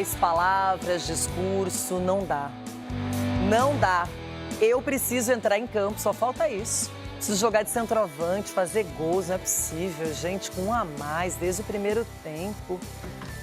mais palavras, discurso, não dá. Não dá. Eu preciso entrar em campo, só falta isso. Preciso jogar de centroavante, fazer gols, não é possível, gente, com um a mais desde o primeiro tempo.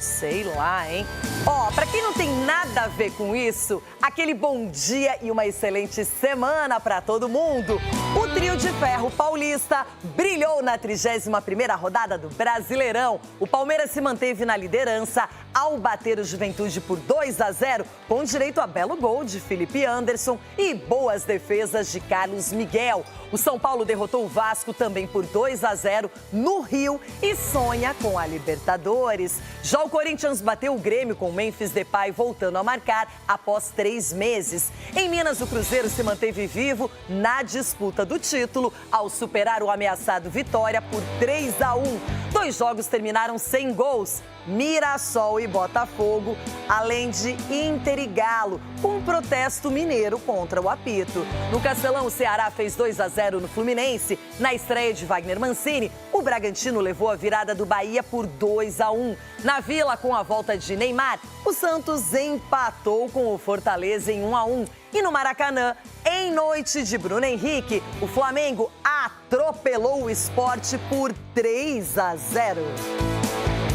Sei lá, hein? Ó, pra quem não tem nada a ver com isso, aquele bom dia e uma excelente semana pra todo mundo. O trio de ferro paulista brilhou na 31ª rodada do Brasileirão. O Palmeiras se manteve na liderança ao bater o Juventude por 2-0, com direito a belo gol de Felipe Anderson e boas defesas de Carlos Miguel. O São Paulo derrotou o Vasco também por 2-0 no Rio e sonha com a Libertadores. Já o Corinthians bateu o Grêmio com o Memphis Depay voltando a marcar após 3 meses. Em Minas, o Cruzeiro se manteve vivo na disputa do título ao superar o ameaçado Vitória por 3-1. 2 jogos terminaram sem gols. Mirassol e Botafogo, além de Inter e Galo, com um protesto mineiro contra o apito. No Castelão, o Ceará fez 2-0 no Fluminense. Na estreia de Wagner Mancini, o Bragantino levou a virada do Bahia por 2-1. Na Vila, com a volta de Neymar, o Santos empatou com o Fortaleza em 1-1. E no Maracanã, em noite de Bruno Henrique, o Flamengo atropelou o Sport por 3-0.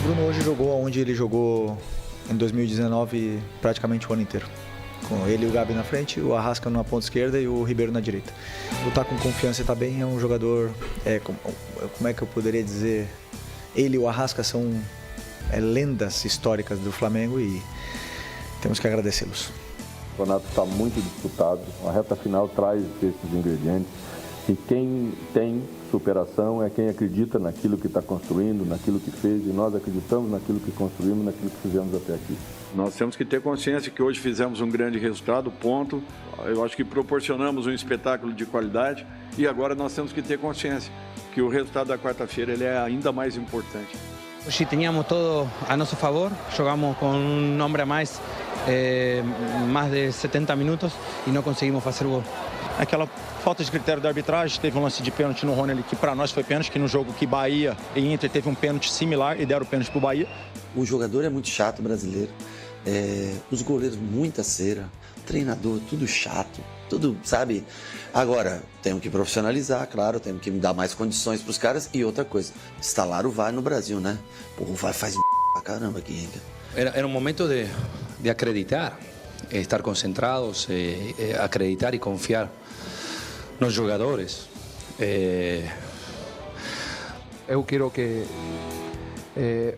Bruno hoje jogou onde ele jogou em 2019 praticamente o ano inteiro. Com ele e o Gabi na frente, o Arrasca na ponta esquerda e o Ribeiro na direita. Ele tá com confiança e tá bem, é um jogador, como é que eu poderia dizer, ele e o Arrasca são lendas históricas do Flamengo e temos que agradecê-los. O campeonato está muito disputado, a reta final traz esses ingredientes e quem tem superação é quem acredita naquilo que está construindo, naquilo que fez, e nós acreditamos naquilo que construímos, naquilo que fizemos até aqui. Nós temos que ter consciência que hoje fizemos um grande resultado, ponto. Eu acho que proporcionamos um espetáculo de qualidade e agora nós temos que ter consciência que o resultado da quarta-feira ele é ainda mais importante. Hoje tínhamos todo a nosso favor, jogamos com um homem a mais de 70 minutos e não conseguimos fazer o gol. Aquela falta de critério da arbitragem, teve um lance de pênalti no Rony ali, que para nós foi pênalti, que no jogo que Bahia e Inter teve um pênalti similar e deram o pênalti pro Bahia. O jogador é muito chato, brasileiro, os goleiros muita cera, treinador tudo chato, tudo, sabe? Agora, temos que profissionalizar, claro, temos que dar mais condições pros caras e outra coisa, instalar o VAR no Brasil, né? Pô, o VAR faz pra caramba aqui, hein? Era um momento de acreditar, estar concentrados, acreditar e confiar nos jogadores. Eu quero que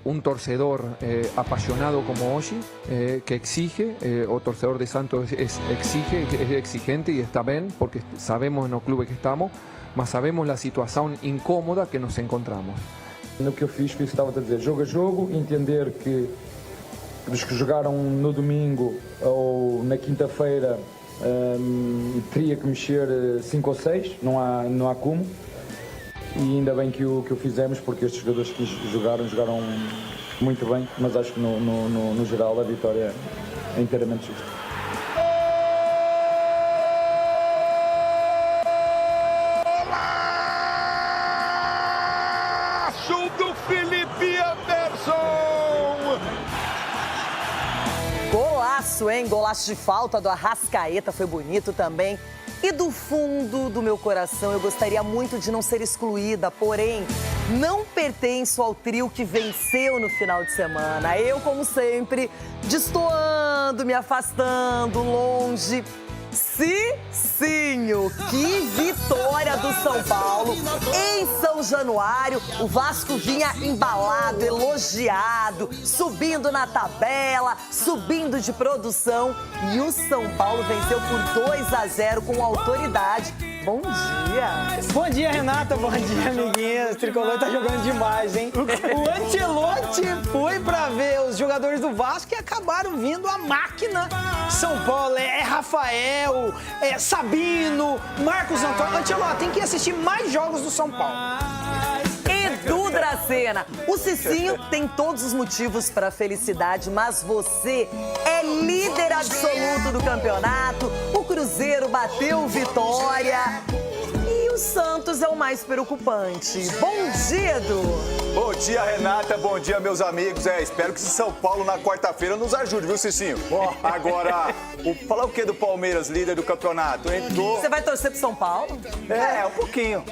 un torcedor apasionado como Oshi, que exige, o torcedor de Santos exige, es exigente y está bien, porque sabemos en los clubes que estamos, mas sabemos la situação incômoda que nos encontramos. No que eu fiz que estava a dizer, jogo a jogo, entender que dos que jogaram no domingo ou na quinta-feira teria que mexer 5 ou 6, não há como. E ainda bem que o fizemos, porque estes jogadores que jogaram muito bem, mas acho que no geral a vitória é inteiramente justa. Golaço do Felipe Anderson! Golaço, hein? Golaço de falta do Arrascaeta, foi bonito também. E do fundo do meu coração, eu gostaria muito de não ser excluída, porém, não pertenço ao trio que venceu no final de semana. Eu, como sempre, destoando, me afastando, longe. Cicinho, que vitória do São Paulo em São Januário. O Vasco vinha embalado, elogiado, subindo na tabela, subindo de produção. E o São Paulo venceu por 2-0 com autoridade. Bom dia! Bom dia, Renata. Bom dia, amiguinhas. O Tricolor tá jogando demais, hein? O Ancelotti foi pra ver os jogadores do Vasco e acabaram vindo a máquina. São Paulo, Rafael, Sabino, Marcos Antônio. Ancelotti, tem que assistir mais jogos do São Paulo. Edu Dracena, o Cicinho tem todos os motivos para felicidade, mas você é líder absoluto do campeonato. O Cruzeiro bateu Vitória. E do Santos é o mais preocupante. Bom dia, Edu. Bom dia, Renata. Bom dia, meus amigos. Espero que esse São Paulo na quarta-feira nos ajude, viu, Cicinho? Agora, falar o que do Palmeiras, líder do campeonato? Entrou... Você vai torcer pro São Paulo? Um pouquinho.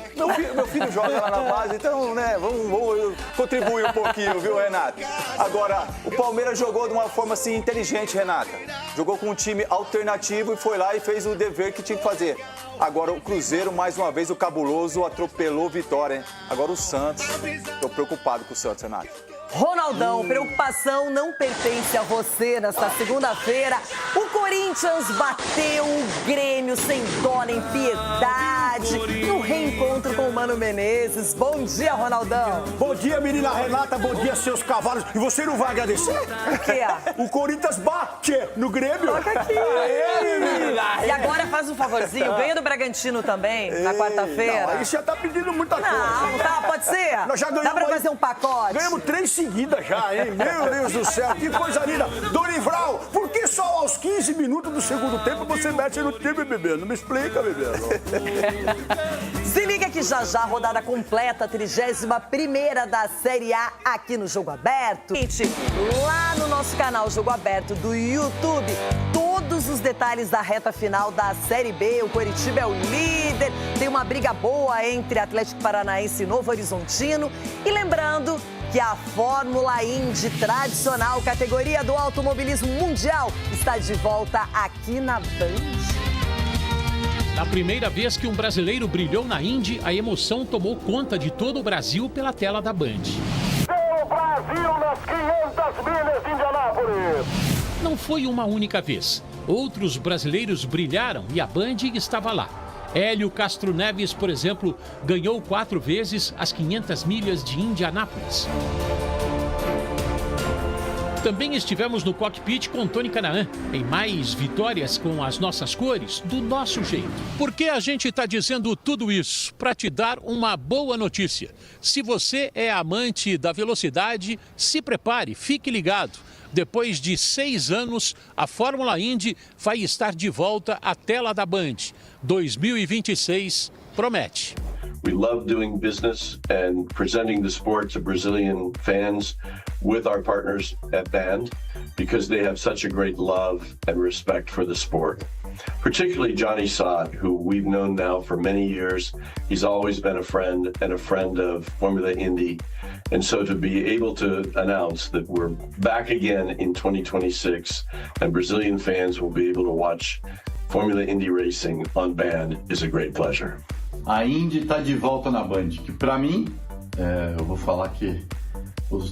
Meu filho joga lá na base, então, né, vamos contribuir um pouquinho, viu, Renata? Agora, o Palmeiras jogou de uma forma, assim, inteligente, Renata. Jogou com um time alternativo e foi lá e fez o dever que tinha que fazer. Agora, o Cruzeiro, mais uma vez, o cabuloso atropelou Vitória, hein? Agora o Santos. Tô preocupado com o Santos, Renato. Ronaldão, preocupação não pertence a você nesta segunda-feira. O Corinthians bateu o Grêmio sem dó nem piedade no reencontro com o Mano Menezes. Bom dia, Ronaldão. Bom dia, menina Renata. Bom dia, seus cavalos. E você não vai agradecer? O quê? O Corinthians bate no Grêmio. Toca aqui. Aê, menina. E agora faz um favorzinho. Ganha do Bragantino também, na quarta-feira. Aí você tá pedindo muita coisa. Não, tá, pode ser? Nós já ganhamos. Dá pra fazer um pacote? Ganhamos 3 seguidas já, hein? Meu Deus do céu, que coisa linda. Dorival, por que só aos 15 minutos do segundo tempo você mete no time, bebê? Não me explica, bebê. Se liga que já rodada completa, 31ª da Série A aqui no Jogo Aberto. Gente, lá no nosso canal Jogo Aberto do YouTube, todos os detalhes da reta final da Série B. O Coritiba é o líder, tem uma briga boa entre Atlético Paranaense e Novo Horizontino. E lembrando que a Fórmula Indy tradicional, categoria do automobilismo mundial, está de volta aqui na Band. Na primeira vez que um brasileiro brilhou na Indy, a emoção tomou conta de todo o Brasil pela tela da Band. O Brasil nas 500 milhas de Indianápolis. Não foi uma única vez. Outros brasileiros brilharam e a Band estava lá. Hélio Castro Neves, por exemplo, ganhou 4 vezes as 500 milhas de Indianápolis. Também estivemos no cockpit com Tony Canaan, em mais vitórias com as nossas cores, do nosso jeito. Por que a gente está dizendo tudo isso? Para te dar uma boa notícia. Se você é amante da velocidade, se prepare, fique ligado. Depois de 6 anos, a Fórmula Indy vai estar de volta à tela da Band. 2026 promete. We love doing business and presenting the sport to Brazilian fans with our partners at Band because they have such a great love and respect for the sport. Particularly Johnny Sod, who we've known now for many years. He's always been a friend and a friend of Formula Indy. And so to be able to announce that we're back again in 2026 and Brazilian fans will be able to watch Formula Indy Racing on Band is a great pleasure. A Indy está de volta na Band, que para mim, eu vou falar que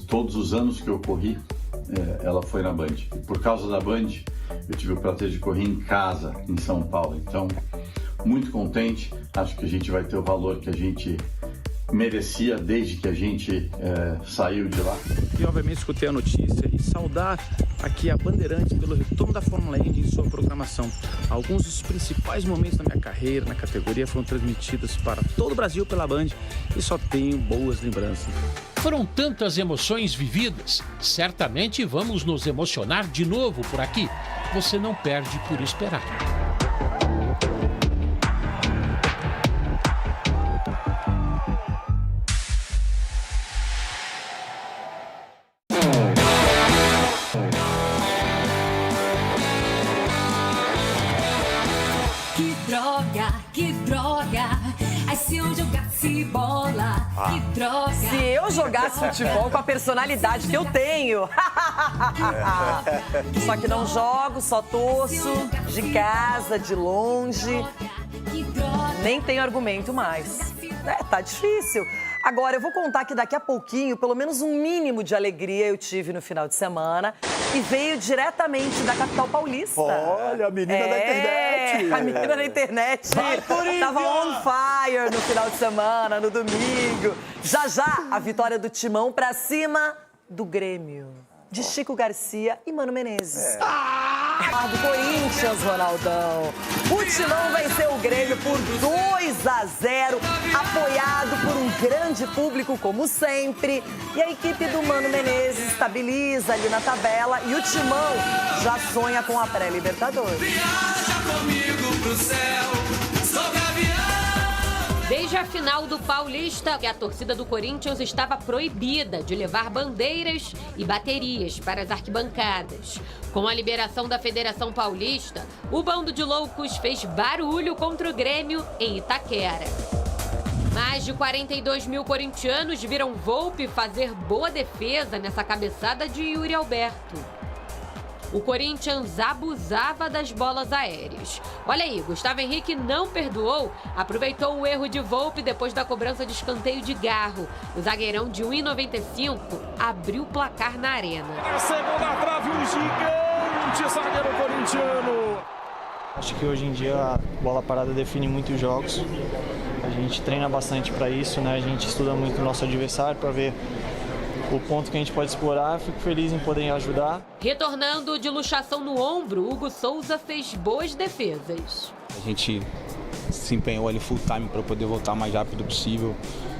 todos os anos que eu corri, ela foi na Band. E por causa da Band, eu tive o prazer de correr em casa, em São Paulo. Então, muito contente, acho que a gente vai ter o valor que a gente merecia desde que a gente saiu de lá. E obviamente escutei a notícia e saudar aqui a Bandeirantes pelo retorno da Fórmula Indy em sua programação. Alguns dos principais momentos da minha carreira na categoria foram transmitidos para todo o Brasil pela Band e só tenho boas lembranças. Foram tantas emoções vividas, certamente vamos nos emocionar de novo por aqui. Você não perde por esperar. Que droga, é se eu jogasse bola, que droga. Se eu jogasse futebol com a personalidade que eu tenho. Só que não jogo, só torço, de casa, de longe. Nem tenho argumento mais. Tá difícil. Agora, eu vou contar que daqui a pouquinho, pelo menos um mínimo de alegria eu tive no final de semana e veio diretamente da capital paulista. Olha, a menina da internet. A menina da internet. Tava on fire no final de semana, no domingo. Já a vitória do Timão pra cima do Grêmio. De Chico Garcia e Mano Menezes. Do Corinthians, Ronaldão. O Timão venceu o Grêmio por 2-0, apoiado por um grande público, como sempre. E a equipe do Mano Menezes estabiliza ali na tabela e o Timão já sonha com a pré-Libertadores. Viaja comigo pro céu, sou gavião Desde a final do Paulista, a torcida do Corinthians estava proibida de levar bandeiras e baterias para as arquibancadas. Com a liberação da Federação Paulista, o bando de loucos fez barulho contra o Grêmio em Itaquera. Mais de 42 mil corintianos viram Volpi fazer boa defesa nessa cabeçada de Yuri Alberto. O Corinthians abusava das bolas aéreas. Olha aí, Gustavo Henrique não perdoou, aproveitou o erro de Volpi depois da cobrança de escanteio de Garro. O zagueirão de 1,95 abriu o placar na arena. Na segunda trave, um gigante zagueiro corintiano. Acho que hoje em dia a bola parada define muitos jogos. A gente treina bastante para isso, né? A gente estuda muito o nosso adversário para ver o ponto que a gente pode explorar. Fico feliz em poder ajudar. Retornando de luxação no ombro, Hugo Souza fez boas defesas. A gente se empenhou ali full time para poder voltar o mais rápido possível.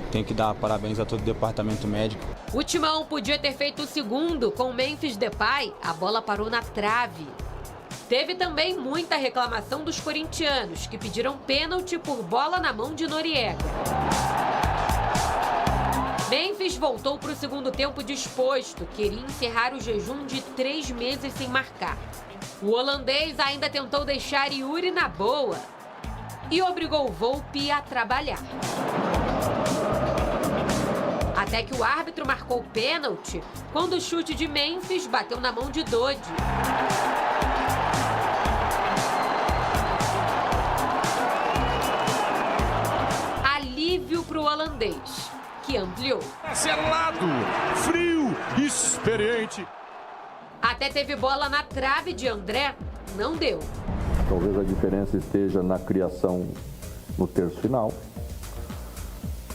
Tenho que dar parabéns a todo o departamento médico. O Timão podia ter feito o segundo com Memphis Depay, a bola parou na trave. Teve também muita reclamação dos corintianos, que pediram pênalti por bola na mão de Noriega. Memphis voltou para o segundo tempo disposto, queria encerrar o jejum de 3 meses sem marcar. O holandês ainda tentou deixar Yuri na boa e obrigou o Volpi a trabalhar. Até que o árbitro marcou o pênalti quando o chute de Memphis bateu na mão de Dodi. Alívio para o holandês, que ampliou. Selado, frio, experiente. Até teve bola na trave de André, não deu. Talvez a diferença esteja na criação no terço final,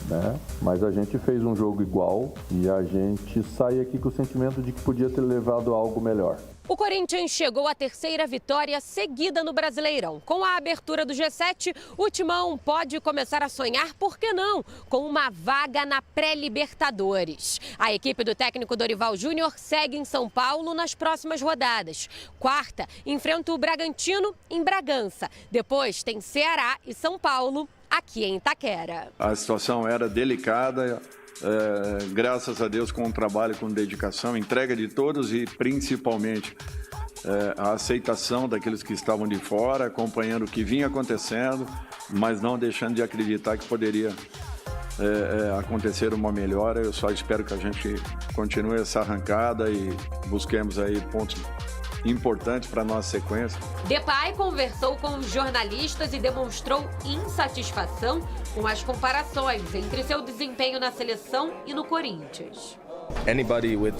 né? Mas a gente fez um jogo igual e a gente sai aqui com o sentimento de que podia ter levado algo melhor. O Corinthians chegou à terceira vitória seguida no Brasileirão. Com a abertura do G7, o Timão pode começar a sonhar, por que não, com uma vaga na pré-Libertadores. A equipe do técnico Dorival Júnior segue em São Paulo nas próximas rodadas. Quarta, enfrenta o Bragantino em Bragança. Depois tem Ceará e São Paulo aqui em Itaquera. A situação era delicada. Graças a Deus, com um trabalho, com dedicação, entrega de todos e principalmente a aceitação daqueles que estavam de fora, acompanhando o que vinha acontecendo, mas não deixando de acreditar que poderia acontecer uma melhora. Eu só espero que a gente continue essa arrancada e busquemos aí pontos importantes para a nossa sequência. Depay conversou com os jornalistas e demonstrou insatisfação com as comparações entre seu desempenho na seleção e no Corinthians. Anybody with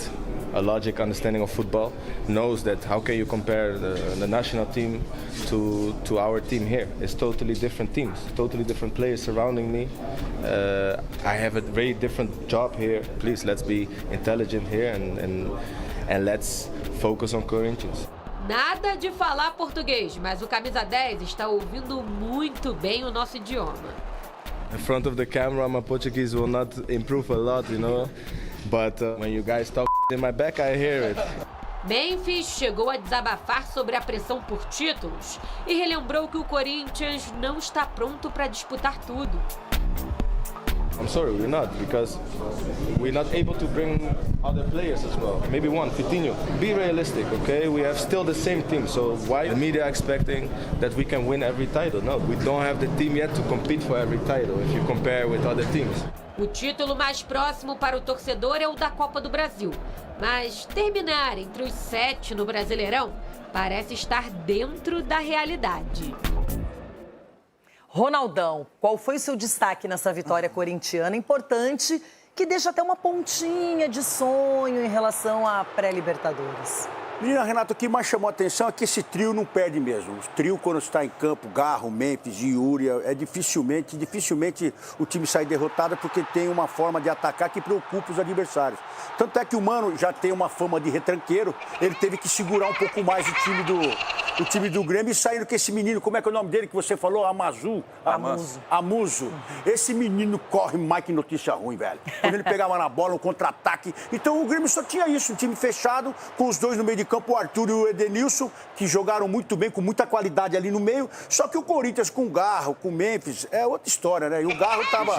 a logic understanding of football knows that how can you compare the national team to our team here? It's totally different teams, totally different players surrounding me. I have a very different job here. Please, let's be intelligent here and let's focus on Corinthians. Nada de falar português, mas o camisa 10 está ouvindo muito bem o nosso idioma. In front of the camera, my Portuguese will not improve a lot, you know. But when you guys talk in my back, I hear it. Memphis chegou a desabafar sobre a pressão por títulos e relembrou que o Corinthians não está pronto para disputar tudo. I'm sorry, we're not, because we're not able to bring other players as well. Maybe one, Coutinho. Be realistic, okay? We have still the same team, so why the media expecting that we can win every title? No, we don't have the team yet to compete for every title if you compare with other teams. O título mais próximo para o torcedor é o da Copa do Brasil, mas terminar entre os 7 no Brasileirão parece estar dentro da realidade. Ronaldão, qual foi o seu destaque nessa vitória corintiana importante, que deixa até uma pontinha de sonho em relação à pré-Libertadores? Menina, Renato, o que mais chamou a atenção é que esse trio não perde mesmo. O trio, quando está em campo, Garro, Memphis e Yuri, dificilmente o time sai derrotado, porque tem uma forma de atacar que preocupa os adversários. Tanto é que o Mano já tem uma fama de retranqueiro, ele teve que segurar um pouco mais o time o time do Grêmio, e saindo com esse menino, como é que é o nome dele que você falou? Amuso. Esse menino corre mais que notícia ruim, velho. Quando ele pegava na bola, um contra-ataque. Então o Grêmio só tinha isso, um time fechado, com os dois no meio de campo, o Arthur e o Edenilson, que jogaram muito bem, com muita qualidade ali no meio. Só que o Corinthians com o Garro, com o Memphis, é outra história, né? E o Garro tava...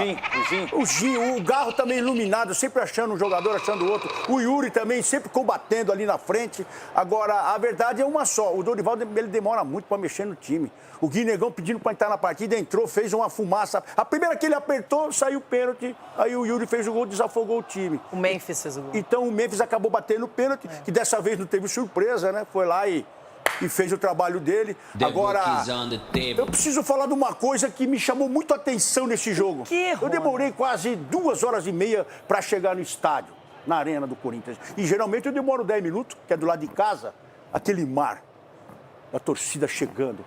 O Garro também iluminado, sempre achando um jogador, achando outro. O Yuri também sempre combatendo ali na frente. Agora, a verdade é uma só. O Dorival, ele demora muito para mexer no time. O Guinegão pedindo para entrar na partida, entrou, fez uma fumaça. A primeira que ele apertou, saiu o pênalti. Aí o Yuri fez o gol, desafogou o time. O Memphis fez o gol. Então o Memphis acabou batendo o pênalti, que dessa vez não teve surpresa, né? Foi lá e fez o trabalho dele. Agora, eu preciso falar de uma coisa que me chamou muito a atenção nesse jogo. Eu demorei quase 2 horas e meia para chegar no estádio, na arena do Corinthians. E geralmente eu demoro 10 minutos, que é do lado de casa, aquele mar, a torcida chegando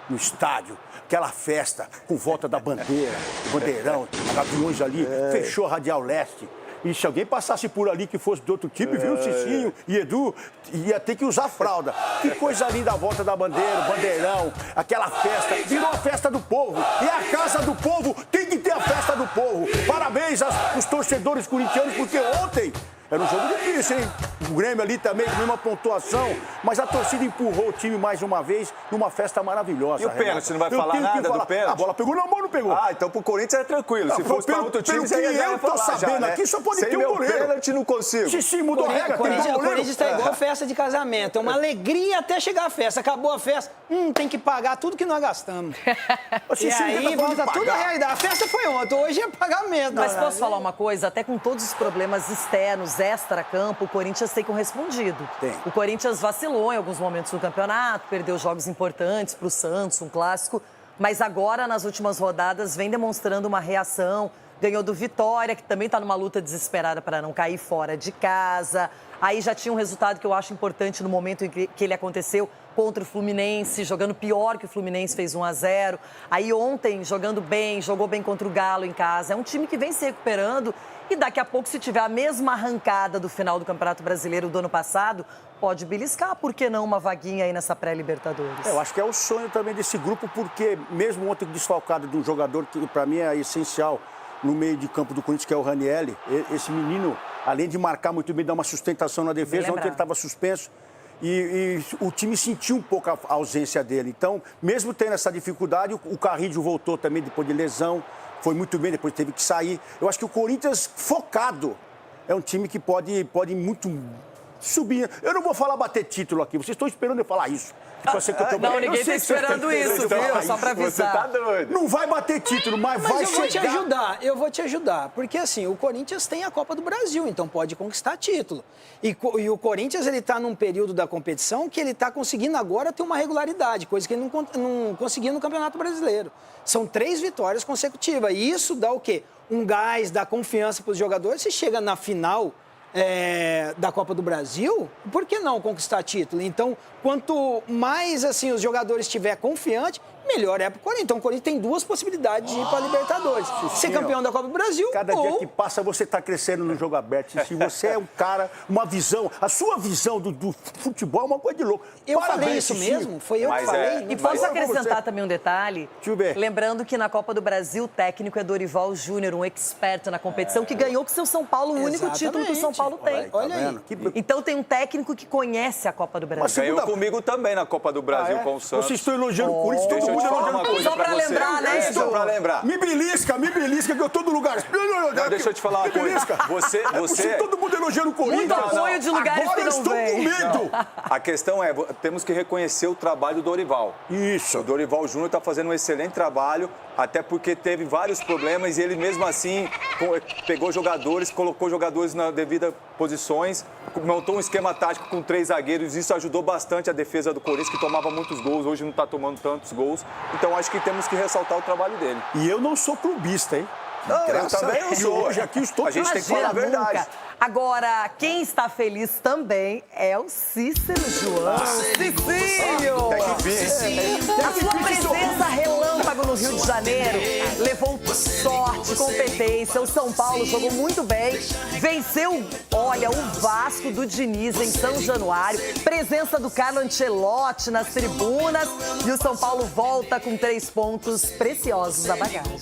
no estádio, aquela festa com volta da bandeira, o bandeirão, aviões ali, fechou a Radial Leste. E se alguém passasse por ali que fosse do outro time, viu, Cicinho e Edu, ia ter que usar fralda. Que coisa linda a volta da bandeira, o bandeirão, aquela festa. Virou a festa do povo. E a casa do povo tem que ter a festa do povo. Parabéns aos torcedores corintianos, porque ontem era um jogo difícil, hein? O Grêmio ali também com a mesma pontuação, mas a torcida empurrou o time mais uma vez numa festa maravilhosa. E o pênalti, você não vai falar nada do pênalti? A bola pegou na mão, não pegou? Ah, então pro Corinthians é tranquilo. Se fosse para outro time, você ia falar. Eu tô sabendo aqui, só pode ter um goleiro. Pênalti não consigo. Sim, mudou a regra. O Corinthians tá igual festa de casamento. É uma alegria até chegar a festa. Acabou a festa, tem que pagar tudo que nós gastamos. E aí volta tudo a realidade. A festa foi ontem, hoje é pagamento. Mas posso falar uma coisa? Até com todos os problemas externos, extra-campo, o Corinthians tem correspondido. O Corinthians vacilou em alguns momentos do campeonato, perdeu jogos importantes para o Santos, um clássico, mas agora, nas últimas rodadas, vem demonstrando uma reação. Ganhou do Vitória, que também está numa luta desesperada para não cair fora de casa. Aí já tinha um resultado que eu acho importante no momento em que ele aconteceu contra o Fluminense, jogando pior que o Fluminense, fez 1-0. Aí ontem, jogando bem, jogou bem contra o Galo em casa. É um time que vem se recuperando e daqui a pouco, se tiver a mesma arrancada do final do Campeonato Brasileiro do ano passado, pode beliscar, por que não, uma vaguinha aí nessa pré-Libertadores? Eu acho que é o sonho também desse grupo, porque mesmo ontem desfalcado de um jogador que para mim é essencial no meio de campo do Corinthians, que é o Ranieri, esse menino, além de marcar muito bem, dar uma sustentação na defesa, ontem ele estava suspenso. E o time sentiu um pouco a ausência dele. Então, mesmo tendo essa dificuldade, o Carrillo voltou também depois de lesão, foi muito bem, depois teve que sair. Eu acho que o Corinthians, focado, é um time que pode muito subir. Eu não vou falar bater título aqui, vocês estão esperando eu falar isso. Não, ninguém está esperando isso, viu? Só para avisar. Você tá doido. Não vai bater título, mas vai chegar. Eu vou te ajudar, porque assim, o Corinthians tem a Copa do Brasil, então pode conquistar título. E o Corinthians, ele está num período da competição que ele está conseguindo agora ter uma regularidade, coisa que ele não conseguia no Campeonato Brasileiro. São 3 vitórias consecutivas, e isso dá o quê? Um gás, dá confiança para os jogadores. Se chega na final da Copa do Brasil, por que não conquistar título? Então, quanto mais assim os jogadores estiverem confiantes, melhor é para o Corinthians. Então, o Corinthians tem 2 possibilidades de ir para a Libertadores. Ser campeão da Copa do Brasil Cada dia que passa, você está crescendo no jogo aberto. Se você é um cara, uma visão, a sua visão do futebol é uma coisa de louco. Eu falei isso mesmo? Foi eu que falei? E posso acrescentar também um detalhe? Deixa eu ver. Lembrando que na Copa do Brasil, o técnico é Dorival Júnior, um experto na competição, que ganhou com o seu São Paulo, o único título que o São Paulo tem. Olha aí. Então tem um técnico que conhece a Copa do Brasil. Mas ganhou comigo também na Copa do Brasil com o Santos. Vocês estão elogiando o Corinthians, todo mundo elogiando o Corinthians. Só pra lembrar, né, Edu? Só pra lembrar. Me belisca, que eu tô no lugar. Não, deixa eu te falar uma coisa. Você... Todo mundo elogiando o Corinthians. Muito apoio de lugares Agora que não estou com medo. A questão é, temos que reconhecer o trabalho do Dorival. Isso. O Dorival Júnior está fazendo um excelente trabalho, até porque teve vários problemas e ele mesmo assim pegou jogadores, colocou jogadores nas devidas posições, montou um esquema tático com 3 zagueiros. Isso ajudou bastante a defesa do Corinthians, que tomava muitos gols, hoje não está tomando tantos gols. Então acho que temos que ressaltar o trabalho dele. E eu não sou clubista, hein? Não, eu também não sou. Hoje aqui estou... A gente tem que falar a verdade. Agora, quem está feliz também é o Cícero João. Cicinho! Até que enfim. A sua presença relâmpago no Rio de Janeiro levou sorte, competência. O São Paulo jogou muito bem, venceu, olha, o Vasco do Diniz em São Januário. Presença do Carlo Ancelotti nas tribunas. E o São Paulo volta com 3 pontos preciosos da bagagem.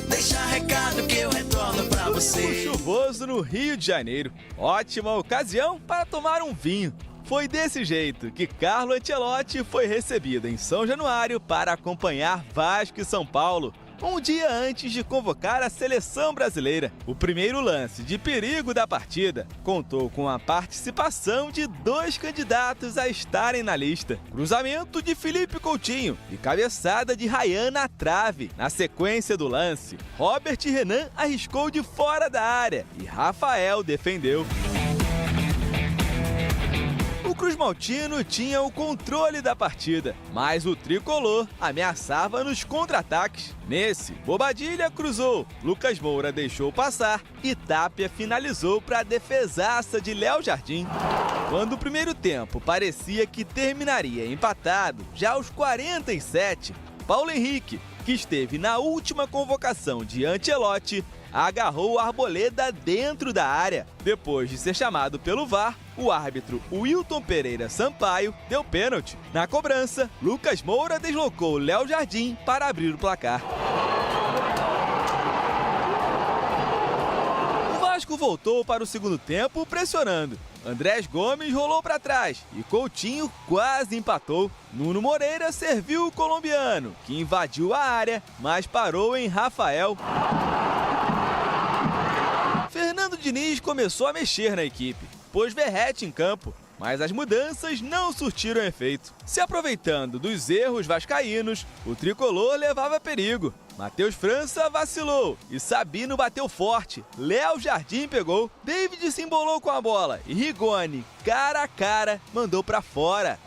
Deixa recado que eu retorno pra você. Chuvoso no Rio de Janeiro. Ótima ocasião para tomar um vinho. Foi desse jeito que Carlo Ancelotti foi recebido em São Januário para acompanhar Vasco e São Paulo, um dia antes de convocar a seleção brasileira. O primeiro lance de perigo da partida contou com a participação de 2 candidatos a estarem na lista. Cruzamento de Felipe Coutinho e cabeçada de Ryan na trave. Na sequência do lance, Robert Renan arriscou de fora da área e Rafael defendeu. O Cruz Maltino tinha o controle da partida, mas o tricolor ameaçava nos contra-ataques. Nesse, Bobadilha cruzou, Lucas Moura deixou passar e Tapia finalizou para a defesaça de Léo Jardim. Quando o primeiro tempo parecia que terminaria empatado, já aos 47, Paulo Henrique, que esteve na última convocação de Ancelotti, agarrou o Arboleda dentro da área. Depois de ser chamado pelo VAR, o árbitro Wilton Pereira Sampaio deu pênalti. Na cobrança, Lucas Moura deslocou Léo Jardim para abrir o placar. O Vasco voltou para o segundo tempo pressionando. Andrés Gomes rolou para trás e Coutinho quase empatou. Nuno Moreira serviu o colombiano, que invadiu a área, mas parou em Rafael. Fernando Diniz começou a mexer na equipe, pôs Verratti em campo, mas as mudanças não surtiram efeito. Se aproveitando dos erros vascaínos, o tricolor levava perigo. Matheus França vacilou e Sabino bateu forte. Léo Jardim pegou, David se embolou com a bola e Rigoni, cara a cara, mandou para fora.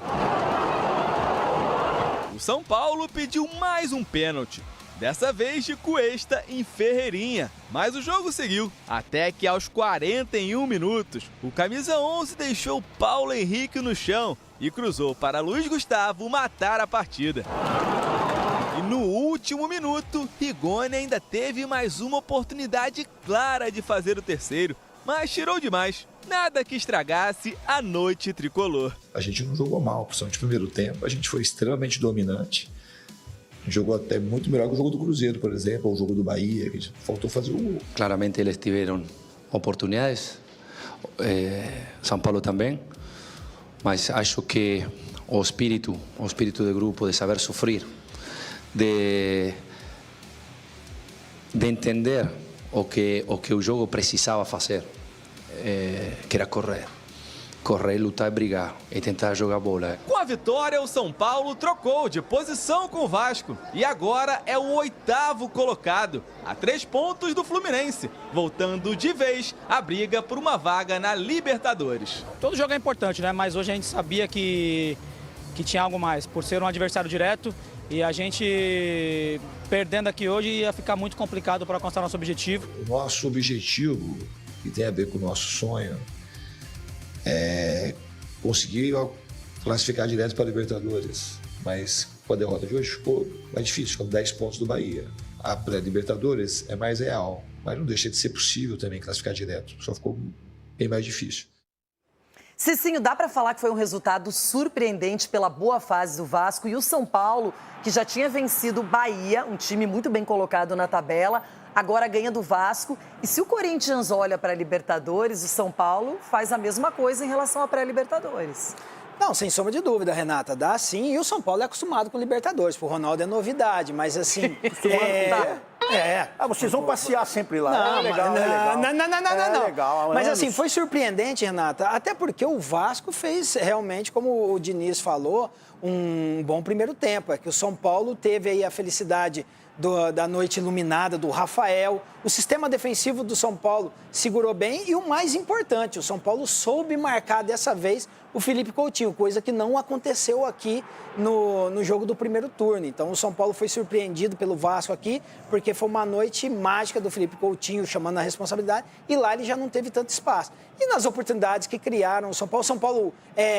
O São Paulo pediu mais um pênalti. Dessa vez de Cuesta em Ferreirinha. Mas o jogo seguiu, até que aos 41 minutos, o camisa 11 deixou Paulo Henrique no chão e cruzou para Luiz Gustavo matar a partida. E no último minuto, Rigoni ainda teve mais uma oportunidade clara de fazer o terceiro, mas tirou demais. Nada que estragasse a noite tricolor. A gente não jogou mal, principalmente no primeiro tempo, a gente foi extremamente dominante. Jogou até muito melhor que o jogo do Cruzeiro, por exemplo, ou o jogo do Bahia, que faltou fazer o gol. Claramente eles tiveram oportunidades, São Paulo também, mas acho que o espírito do grupo de saber sofrer, de entender o que o jogo precisava fazer, que era correr, lutar e brigar e tentar jogar bola. Com a vitória, o São Paulo trocou de posição com o Vasco e agora é o 8º colocado, a 3 pontos do Fluminense, voltando de vez a briga por uma vaga na Libertadores. Todo jogo é importante, né? Mas hoje a gente sabia que tinha algo mais, por ser um adversário direto, e a gente perdendo aqui hoje ia ficar muito complicado para alcançar nosso objetivo. O nosso objetivo, que tem a ver com o nosso sonho, conseguir classificar direto para a Libertadores, mas com a derrota de hoje ficou mais difícil, com 10 pontos do Bahia. A pré-Libertadores é mais real, mas não deixa de ser possível também classificar direto, só ficou bem mais difícil. Cicinho, dá para falar que foi um resultado surpreendente pela boa fase do Vasco e o São Paulo, que já tinha vencido o Bahia, um time muito bem colocado na tabela, agora ganha do Vasco. E se o Corinthians olha para a Libertadores, o São Paulo faz a mesma coisa em relação à pré-Libertadores. Não, sem sombra de dúvida, Renata, dá sim. E o São Paulo é acostumado com Libertadores. Pro Ronaldo é novidade, mas assim... vocês vão passear sempre lá. Não, é legal. Não. Legal, mas assim, foi surpreendente, Renata, até porque o Vasco fez realmente, como o Diniz falou, um bom primeiro tempo. É que o São Paulo teve aí a felicidade da noite iluminada do Rafael. O sistema defensivo do São Paulo segurou bem e o mais importante, o São Paulo soube marcar dessa vez o Felipe Coutinho, coisa que não aconteceu aqui no jogo do primeiro turno. Então o São Paulo foi surpreendido pelo Vasco aqui, porque porque foi uma noite mágica do Felipe Coutinho chamando a responsabilidade e lá ele já não teve tanto espaço. E nas oportunidades que criaram o São Paulo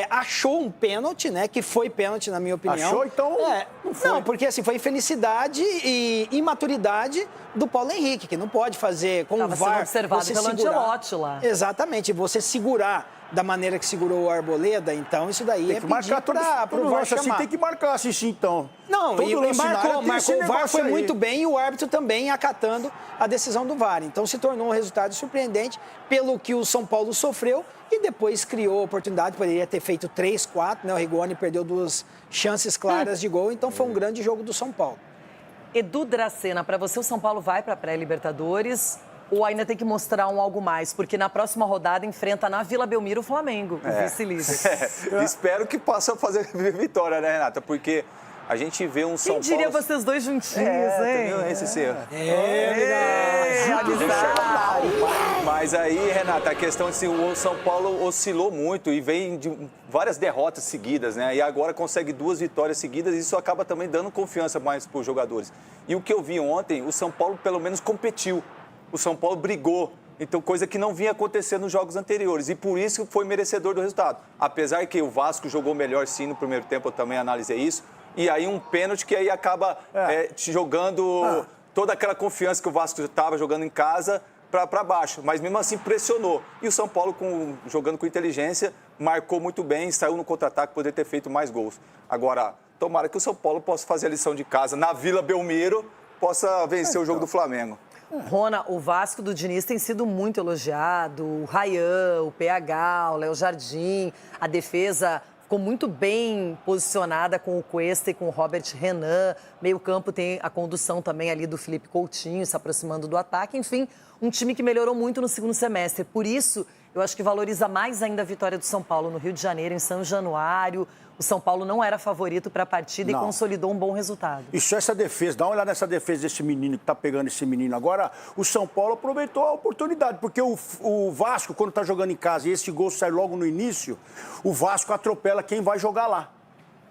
achou um pênalti, né? Que foi pênalti, na minha opinião. Achou, então? Não foi. Não, porque assim, foi infelicidade e imaturidade do Paulo Henrique, que não pode fazer com o VAR. Sendo observado pelo Ancelotti lá. Exatamente, você segurar da maneira que segurou o Arboleda, então isso daí tem que marcar para o VAR chamar. Assim, tem que marcar assim, então. Não, e marcou, o VAR foi muito bem e o árbitro também acatando a decisão do VAR. Então se tornou um resultado surpreendente pelo que o São Paulo sofreu e depois criou oportunidade, poderia ter feito 3, 4, né? O Rigoni perdeu 2 chances claras de gol, então foi um grande jogo do São Paulo. Edu Dracena, para você o São Paulo vai para a pré-Libertadores ou ainda tem que mostrar algo mais? Porque na próxima rodada enfrenta na Vila Belmiro o Flamengo, o vice-líder. Espero que possa fazer vitória, né, Renata? Porque a gente vê um São Paulo... Quem diria vocês dois juntinhos, hein? Esse ser. Mas aí, Renata, a questão é que o São Paulo oscilou muito e vem de várias derrotas seguidas, né? E agora consegue 2 vitórias seguidas e isso acaba também dando confiança mais para os jogadores. E o que eu vi ontem, o São Paulo pelo menos competiu. O São Paulo brigou, então coisa que não vinha acontecendo nos jogos anteriores e por isso foi merecedor do resultado. Apesar que o Vasco jogou melhor sim no primeiro tempo, eu também analisei isso, e aí um pênalti que aí acaba te jogando toda aquela confiança que o Vasco estava jogando em casa para baixo, mas mesmo assim pressionou. E o São Paulo, jogando com inteligência, marcou muito bem, saiu no contra-ataque, poderia ter feito mais gols. Agora, tomara que o São Paulo possa fazer a lição de casa na Vila Belmiro, possa vencer o jogo do Flamengo. Rona, o Vasco do Diniz tem sido muito elogiado, o Ryan, o PH, o Léo Jardim, a defesa ficou muito bem posicionada com o Cuesta e com o Robert Renan, meio campo tem a condução também ali do Felipe Coutinho, se aproximando do ataque, enfim, um time que melhorou muito no segundo semestre, por isso eu acho que valoriza mais ainda a vitória do São Paulo no Rio de Janeiro, em São Januário. O São Paulo não era favorito para a partida e consolidou um bom resultado. Isso, essa defesa, dá uma olhada nessa defesa desse menino que está pegando esse menino agora. O São Paulo aproveitou a oportunidade, porque o Vasco, quando está jogando em casa e esse gol sai logo no início, o Vasco atropela quem vai jogar lá.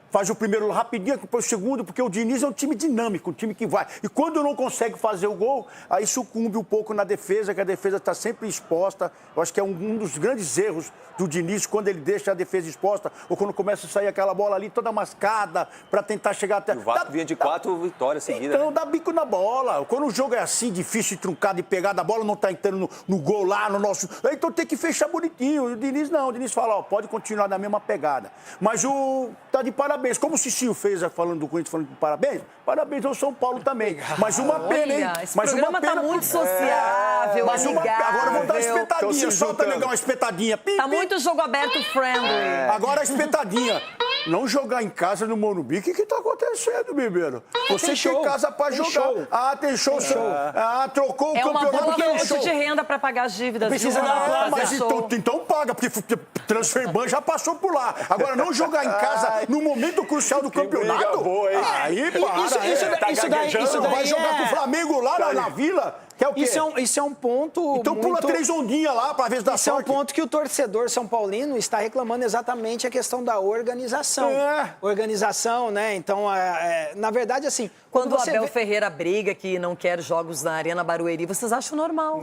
Faz o primeiro rapidinho, depois o segundo, porque o Diniz é um time dinâmico, um time que vai. E quando não consegue fazer o gol, aí sucumbe um pouco na defesa, que a defesa está sempre exposta. Eu acho que é um dos grandes erros do Diniz, quando ele deixa a defesa exposta, ou quando começa a sair aquela bola ali toda mascada, para tentar chegar até... O Vasco vinha de 4 vitórias seguidas. Então, dá bico na bola. Quando o jogo é assim, difícil de truncar, de pegar, a bola não está entrando no gol lá, no nosso... Então tem que fechar bonitinho. O Diniz não, o Diniz fala, pode continuar na mesma pegada. Mas tá de parabéns. Como o Cicinho fez, falando do Corinthians, falando de parabéns ao São Paulo também. Mas uma pena, hein? Esse programa tá muito sociável, amigável. Agora vamos dar uma espetadinha, solta legal uma espetadinha. Tá muito jogo aberto friendly. Agora a espetadinha. Não jogar em casa no Morumbi, o que tá acontecendo, Bebeiro? Você tem casa pra jogar. Show. Tem show. Trocou o campeonato. É uma boa fonte de renda pra pagar as dívidas. Precisa mas então paga, porque Transferban já passou por lá. Agora, não jogar em casa no momento crucial do campeonato? Boa, hein? Aí, para. Isso daí vai jogar com o Flamengo lá na Vila? Que é o quê? Isso é um ponto. Então pula 3 ondinhas lá para ver se dá sorte. Isso é um ponto que o torcedor são paulino está reclamando exatamente a questão da organização. Organização, né? Então, na verdade, assim. Quando o Abel Ferreira briga que não quer jogos na Arena Barueri, vocês acham normal?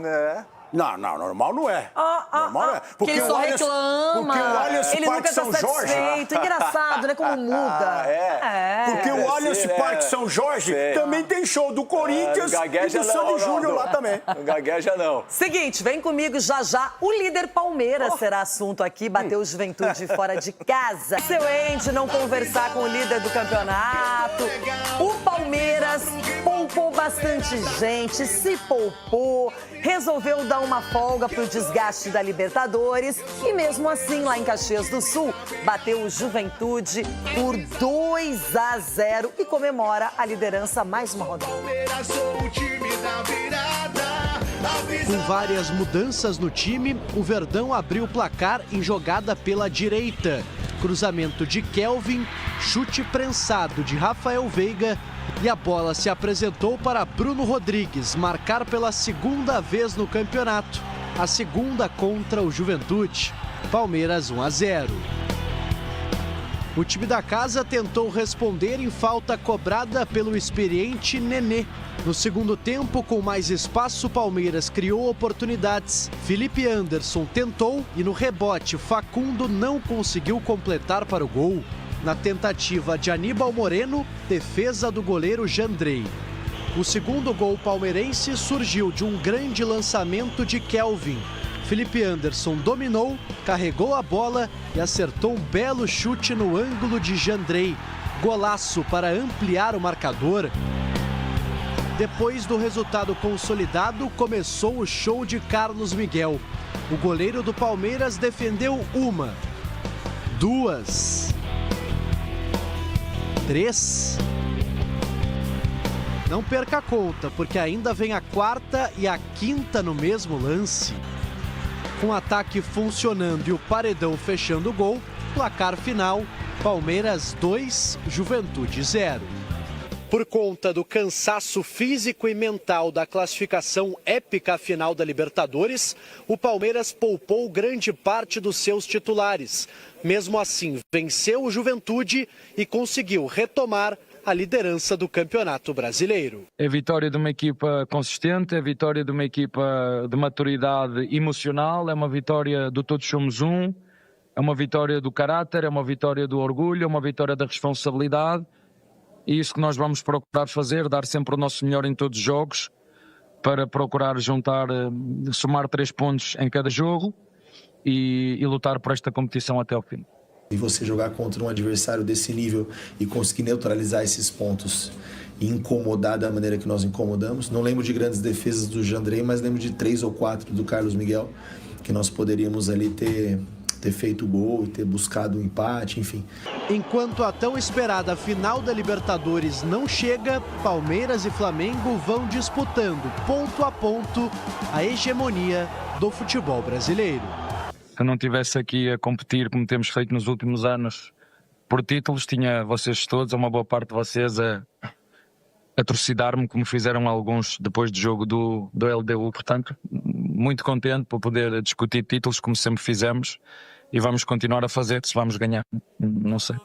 Não, normal não é. Normal não é. Porque ele só reclama. Porque o Allianz ele Parque nunca São Jorge. Engraçado, né? Como muda. Porque o Allianz Parque São Jorge também tem show do Corinthians e do Sandy Júnior lá também. Não gagueja, não. Seguinte, vem comigo já. O líder Palmeiras será assunto aqui. Bateu o Juventude fora de casa. Seu ente não conversar com o líder do campeonato. O Palmeiras poupou bastante gente, se poupou, resolveu dar uma folga pro desgaste da Libertadores e mesmo assim, lá em Caxias do Sul, bateu o Juventude por 2-0 e comemora a liderança mais uma rodada. Com várias mudanças no time, o Verdão abriu o placar em jogada pela direita. Cruzamento de Kelvin, chute prensado de Rafael Veiga e a bola se apresentou para Bruno Rodrigues marcar pela segunda vez no campeonato. A segunda contra o Juventude. Palmeiras 1-0. O time da casa tentou responder em falta cobrada pelo experiente Nenê. No segundo tempo, com mais espaço, o Palmeiras criou oportunidades. Felipe Anderson tentou e no rebote, Facundo não conseguiu completar para o gol. Na tentativa de Aníbal Moreno, defesa do goleiro Jandrei. O segundo gol palmeirense surgiu de um grande lançamento de Kelvin. Felipe Anderson dominou, carregou a bola e acertou um belo chute no ângulo de Jandrei. Golaço para ampliar o marcador. Depois do resultado consolidado, começou o show de Carlos Miguel. O goleiro do Palmeiras defendeu 1, 2, 3. Não perca a conta, porque ainda vem a 4ª e a 5ª no mesmo lance. Com o ataque funcionando e o paredão fechando o gol, placar final, Palmeiras 2, Juventude 0. Por conta do cansaço físico e mental da classificação épica final da Libertadores, o Palmeiras poupou grande parte dos seus titulares. Mesmo assim, venceu o Juventude e conseguiu retomar a liderança do Campeonato Brasileiro. É a vitória de uma equipa consistente, é a vitória de uma equipa de maturidade emocional, é uma vitória do todos somos um, é uma vitória do caráter, é uma vitória do orgulho, é uma vitória da responsabilidade. E isso que nós vamos procurar fazer, dar sempre o nosso melhor em todos os jogos, para procurar juntar, somar 3 pontos em cada jogo e lutar por esta competição até ao fim. E você jogar contra um adversário desse nível e conseguir neutralizar esses pontos e incomodar da maneira que nós incomodamos. Não lembro de grandes defesas do Jandrei, mas lembro de 3 ou 4 do Carlos Miguel, que nós poderíamos ali ter feito o gol e ter buscado o empate, enfim. Enquanto a tão esperada final da Libertadores não chega, Palmeiras e Flamengo vão disputando ponto a ponto a hegemonia do futebol brasileiro. Se eu não estivesse aqui a competir como temos feito nos últimos anos por títulos, tinha vocês todos, uma boa parte de vocês a trucidar-me como fizeram alguns depois do jogo do LDU. Portanto, muito contente por poder discutir títulos como sempre fizemos e vamos continuar a fazer. Se vamos ganhar, não sei.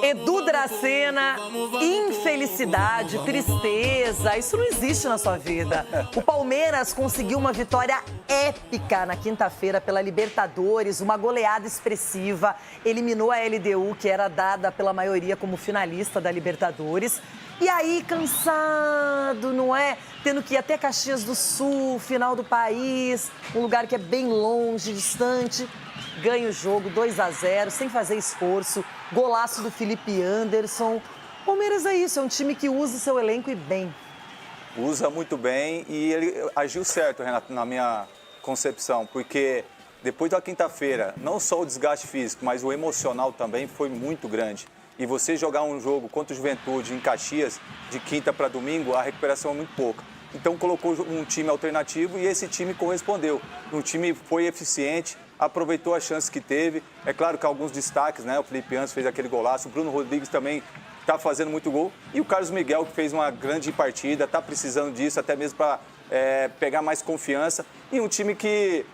Edu Dracena, infelicidade, tristeza, isso não existe na sua vida. O Palmeiras conseguiu uma vitória épica na quinta-feira pela Libertadores, uma goleada expressiva, eliminou a LDU, que era dada pela maioria como finalista da Libertadores. E aí, cansado, não é? Tendo que ir até Caxias do Sul, final do país, um lugar que é bem longe, distante. Ganha o jogo 2-0, sem fazer esforço. Golaço do Felipe Anderson. Palmeiras é isso, é um time que usa o seu elenco e bem. Usa muito bem e ele agiu certo, Renato, na minha concepção, porque depois da quinta-feira, não só o desgaste físico, mas o emocional também foi muito grande. E você jogar um jogo contra o Juventude em Caxias, de quinta para domingo, a recuperação é muito pouca. Então colocou um time alternativo e esse time correspondeu. Um time foi eficiente, aproveitou as chances que teve. É claro que alguns destaques, né? O Felipe Anderson fez aquele golaço, o Bruno Rodrigues também está fazendo muito gol. E o Carlos Miguel, que fez uma grande partida, está precisando disso, até mesmo para pegar mais confiança. E um time que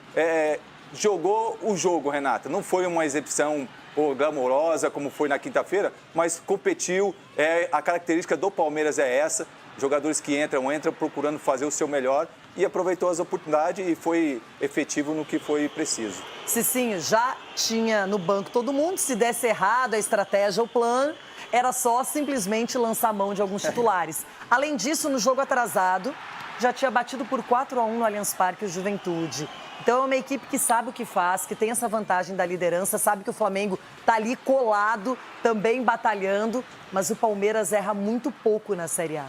jogou o jogo, Renata. Não foi uma exibição glamourosa, como foi na quinta-feira, mas competiu. A característica do Palmeiras é essa. Jogadores que entram procurando fazer o seu melhor e aproveitou as oportunidades e foi efetivo no que foi preciso. Cicinho, já tinha no banco todo mundo, se desse errado a estratégia, o plano, era só simplesmente lançar mão de alguns titulares. Além disso, no jogo atrasado, já tinha batido por 4-1 no Allianz Parque o Juventude. Então é uma equipe que sabe o que faz, que tem essa vantagem da liderança, sabe que o Flamengo está ali colado, também batalhando, mas o Palmeiras erra muito pouco na Série A.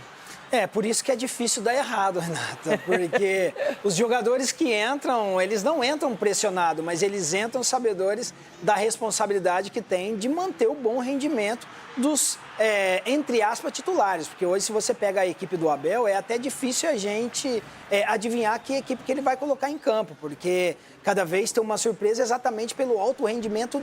Por isso que é difícil dar errado, Renata, porque os jogadores que entram, eles não entram pressionados, mas eles entram sabedores da responsabilidade que tem de manter o bom rendimento dos, entre aspas, titulares, porque hoje se você pega a equipe do Abel, é até difícil a gente adivinhar que equipe que ele vai colocar em campo, porque cada vez tem uma surpresa exatamente pelo alto rendimento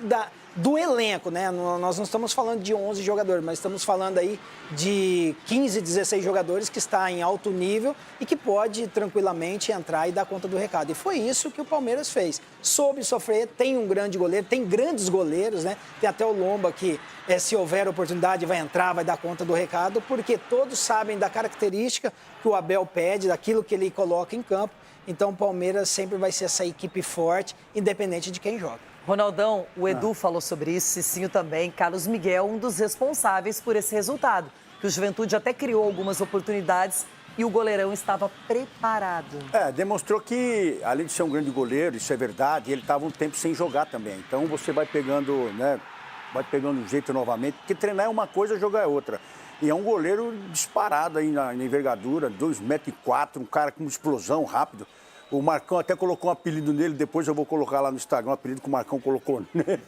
do elenco, né? Nós não estamos falando de 11 jogadores, mas estamos falando aí de 15, 16 jogadores jogadores que está em alto nível e que pode tranquilamente entrar e dar conta do recado. E foi isso que o Palmeiras fez. Soube sofrer, tem um grande goleiro, tem grandes goleiros, né? Tem até o Lomba que, se houver oportunidade, vai entrar, vai dar conta do recado, porque todos sabem da característica que o Abel pede, daquilo que ele coloca em campo. Então o Palmeiras sempre vai ser essa equipe forte, independente de quem joga. Ronaldão, o Edu falou sobre isso, Cicinho também. Carlos Miguel, um dos responsáveis por esse resultado. Que o Juventude até criou algumas oportunidades e o goleirão estava preparado. Demonstrou que, além de ser um grande goleiro, isso é verdade, ele estava um tempo sem jogar também. Então você vai pegando, né, o jeito novamente, porque treinar é uma coisa, jogar é outra. E é um goleiro disparado aí na envergadura, 2,4 metros, um cara com explosão rápido. O Marcão até colocou um apelido nele, depois eu vou colocar lá no Instagram o apelido que o Marcão colocou nele.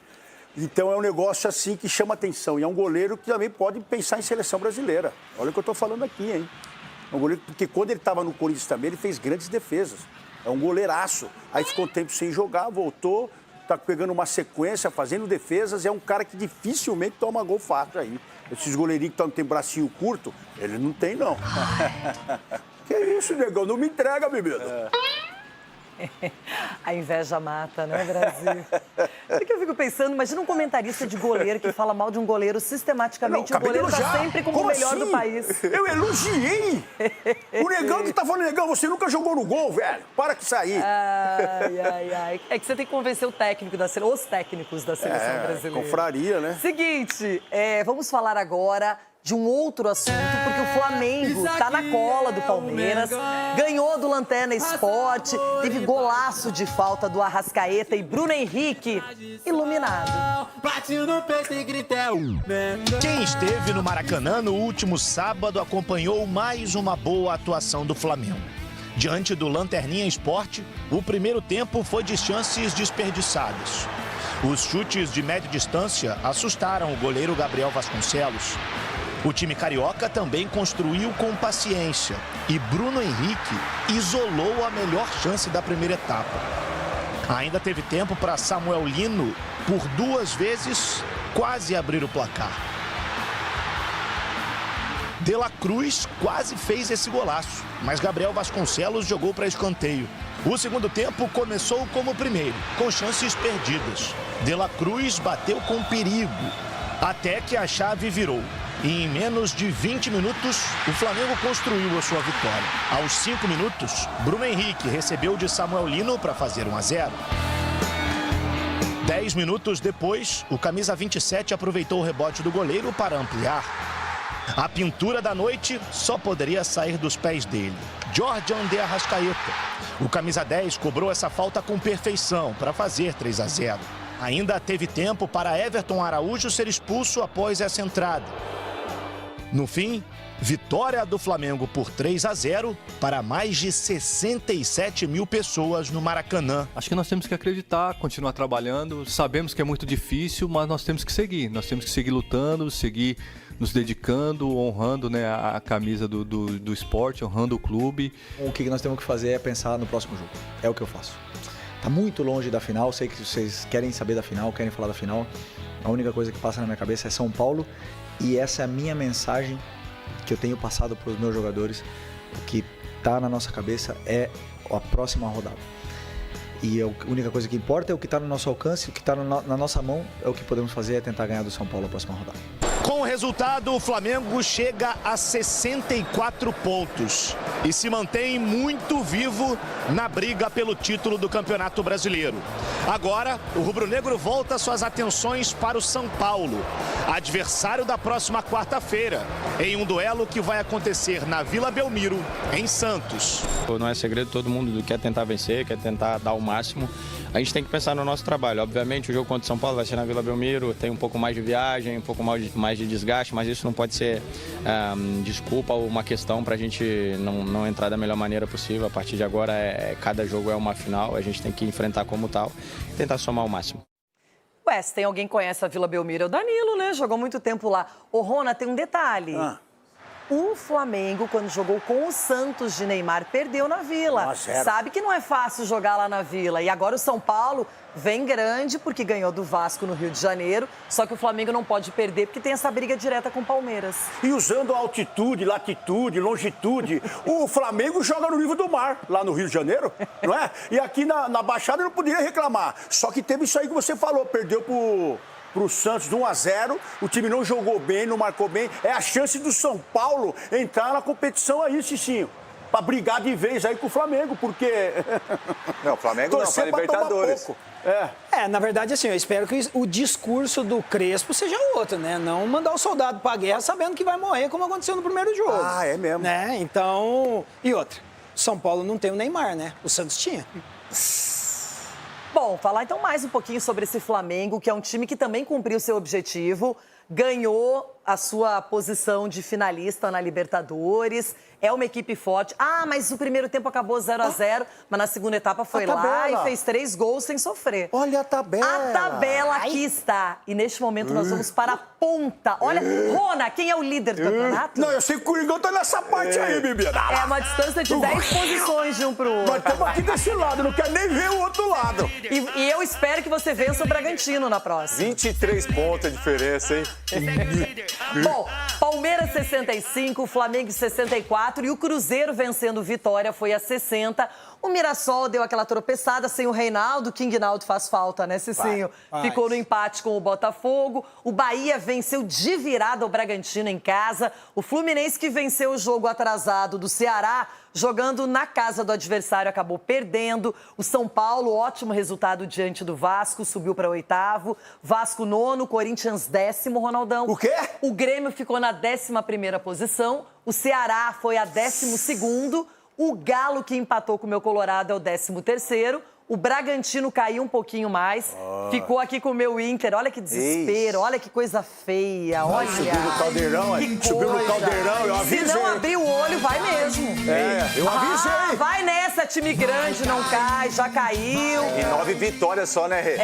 Então é um negócio assim que chama atenção. E é um goleiro que também pode pensar em seleção brasileira. Olha o que eu estou falando aqui, hein? É um goleiro, porque quando ele estava no Corinthians também, ele fez grandes defesas. É um goleiraço. Aí ficou um tempo sem jogar, voltou, está pegando uma sequência, fazendo defesas. É um cara que dificilmente toma gol fácil aí. Esses goleirinhos que tem bracinho curto, ele não tem, não. Que isso, negão? Não me entrega, bebida. A inveja mata, né, Brasil? O que eu fico pensando, imagina um comentarista de goleiro que fala mal de um goleiro sistematicamente. O goleiro está sempre como o melhor do país. Eu elogiei! O negão que tá falando, negão, você nunca jogou no gol, velho. Para que sair. Ai. É que você tem que convencer o técnico os técnicos da seleção brasileira. Confraria, né? Seguinte, vamos falar agora de um outro assunto, porque o Flamengo está na cola do Palmeiras, ganhou do Lanterna Esporte, teve golaço de falta do Arrascaeta e Bruno Henrique, iluminado. Quem esteve no Maracanã no último sábado acompanhou mais uma boa atuação do Flamengo. Diante do Lanterninha Esporte, o primeiro tempo foi de chances desperdiçadas. Os chutes de média distância assustaram o goleiro Gabriel Vasconcelos. O time carioca também construiu com paciência e Bruno Henrique isolou a melhor chance da primeira etapa. Ainda teve tempo para Samuel Lino, por 2 vezes, quase abrir o placar. De La Cruz quase fez esse golaço, mas Gabriel Vasconcelos jogou para escanteio. O segundo tempo começou como o primeiro, com chances perdidas. De La Cruz bateu com perigo, até que a chave virou. E em menos de 20 minutos, o Flamengo construiu a sua vitória. Aos 5 minutos, Bruno Henrique recebeu de Samuel Lino para fazer 1-0. 10 minutos depois, o camisa 27 aproveitou o rebote do goleiro para ampliar. A pintura da noite só poderia sair dos pés dele, Jordan de Arrascaeta. O camisa 10 cobrou essa falta com perfeição para fazer 3-0. Ainda teve tempo para Everton Araújo ser expulso após essa entrada. No fim, vitória do Flamengo por 3-0 para mais de 67 mil pessoas no Maracanã. Acho que nós temos que acreditar, continuar trabalhando. Sabemos que é muito difícil, mas nós temos que seguir. Nós temos que seguir lutando, seguir nos dedicando, honrando, né, a camisa do esporte, honrando o clube. O que nós temos que fazer é pensar no próximo jogo. É o que eu faço. Está muito longe da final, sei que vocês querem saber da final, querem falar da final. A única coisa que passa na minha cabeça é São Paulo. E essa é a minha mensagem que eu tenho passado para os meus jogadores. O que está na nossa cabeça é a próxima rodada. E a única coisa que importa é o que está no nosso alcance, o que está na nossa mão é o que podemos fazer, é tentar ganhar do São Paulo a próxima rodada. Com o resultado, o Flamengo chega a 64 pontos e se mantém muito vivo na briga pelo título do Campeonato Brasileiro. Agora, o rubro-negro volta suas atenções para o São Paulo, adversário da próxima quarta-feira, em um duelo que vai acontecer na Vila Belmiro, em Santos. Não é segredo, todo mundo quer tentar vencer, quer tentar dar o máximo. A gente tem que pensar no nosso trabalho. Obviamente, o jogo contra o São Paulo vai ser na Vila Belmiro, tem um pouco mais de viagem, um pouco mais de desgaste, mas isso não pode ser desculpa ou uma questão para a gente não entrar da melhor maneira possível. A partir de agora, cada jogo é uma final, a gente tem que enfrentar como tal e tentar somar o máximo. Ué, se tem alguém que conhece a Vila Belmiro, é o Danilo, né? Jogou muito tempo lá. Ô, Rona, tem um detalhe. O Flamengo, quando jogou com o Santos de Neymar, perdeu na Vila. 1-0. Sabe que não é fácil jogar lá na Vila. E agora o São Paulo vem grande porque ganhou do Vasco no Rio de Janeiro. Só que o Flamengo não pode perder porque tem essa briga direta com o Palmeiras. E usando altitude, latitude, longitude, o Flamengo joga no nível do mar, lá no Rio de Janeiro, não é? E aqui na Baixada não poderia reclamar. Só que teve isso aí que você falou, perdeu pro Santos de 1-0, o time não jogou bem, não marcou bem. É a chance do São Paulo entrar na competição aí, Cicinho. Pra brigar de vez aí com o Flamengo, porque... Não, Flamengo não, pra Libertadores. Na verdade, assim, eu espero que o discurso do Crespo seja outro, né? Não mandar o soldado pra guerra sabendo que vai morrer, como aconteceu no primeiro jogo. Ah, é mesmo. Né? Então... E outra, São Paulo não tem o Neymar, né? O Santos tinha. Bom, falar então mais um pouquinho sobre esse Flamengo, que é um time que também cumpriu seu objetivo, ganhou a sua posição de finalista na Libertadores, é uma equipe forte. Ah, mas o primeiro tempo acabou 0-0, mas na segunda etapa foi lá e fez 3 gols sem sofrer. Olha a tabela. A tabela aqui está. E neste momento nós vamos para a ponta. Olha, Rona, quem é o líder do campeonato? Não, eu sei que o Coringão tá nessa parte aí, Bibi. É uma distância de 10 posições de um pro outro. Nós estamos aqui desse lado, não quero nem ver o outro lado. E eu espero que você vença o Bragantino na próxima. 23 pontos a diferença, hein? Bom, Palmeiras 65, Flamengo 64 e o Cruzeiro vencendo Vitória foi a 60. O Mirassol deu aquela tropeçada sem o Reinaldo. King Naldo faz falta, né, Cicinho? Ficou no empate com o Botafogo. O Bahia venceu de virada o Bragantino em casa. O Fluminense, que venceu o jogo atrasado do Ceará, jogando na casa do adversário, acabou perdendo. O São Paulo, ótimo resultado diante do Vasco, subiu para 8º. Vasco 9º, Corinthians 10º, Ronaldão. O quê? O Grêmio ficou na 11ª posição. O Ceará foi a 12º. O Galo, que empatou com o meu Colorado, é o 13º. O Bragantino caiu um pouquinho mais. Ficou aqui com o meu Inter. Olha que desespero, olha que coisa feia. Olha. Subiu no caldeirão, subiu no caldeirão, eu avisei. Se não abrir o olho, vai mesmo. Eu avisei. Vai nessa, time grande, não cai, já caiu. E 9 vitórias só, né, Rê?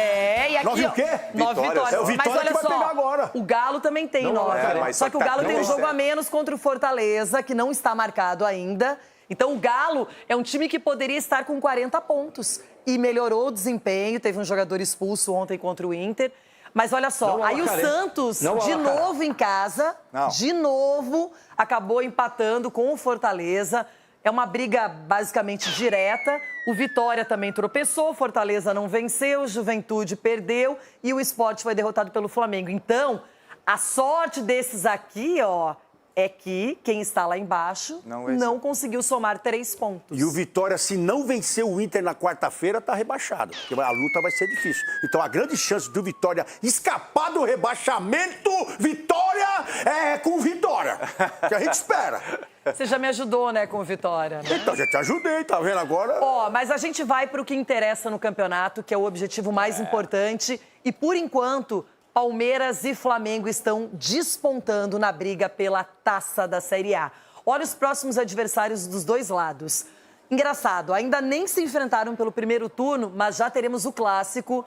E aqui, 9 o quê? 9 vitórias. É o Vitória mas olha que vai só, pegar agora. O Galo também tem 9. Só que o Galo tem um jogo a menos contra o Fortaleza, que não está marcado ainda. Então, o Galo é um time que poderia estar com 40 pontos. E melhorou o desempenho, teve um jogador expulso ontem contra o Inter. Mas olha só, aí o Santos, de novo em casa, de novo, acabou empatando com o Fortaleza. É uma briga basicamente direta. O Vitória também tropeçou, o Fortaleza não venceu, o Juventude perdeu e o Sport foi derrotado pelo Flamengo. Então, a sorte desses aqui, ó, é que quem está lá embaixo não conseguiu somar 3 pontos. E o Vitória, se não vencer o Inter na quarta-feira, está rebaixado. Porque a luta vai ser difícil. Então, a grande chance do Vitória escapar do rebaixamento, Vitória é com Vitória. Que a gente espera. Você já me ajudou, né, com o Vitória, né? Então, já te ajudei, tá vendo agora? Mas a gente vai para o que interessa no campeonato, que é o objetivo mais importante. E, por enquanto, Palmeiras e Flamengo estão despontando na briga pela taça da Série A. Olha os próximos adversários dos dois lados. Engraçado, ainda nem se enfrentaram pelo primeiro turno, mas já teremos o clássico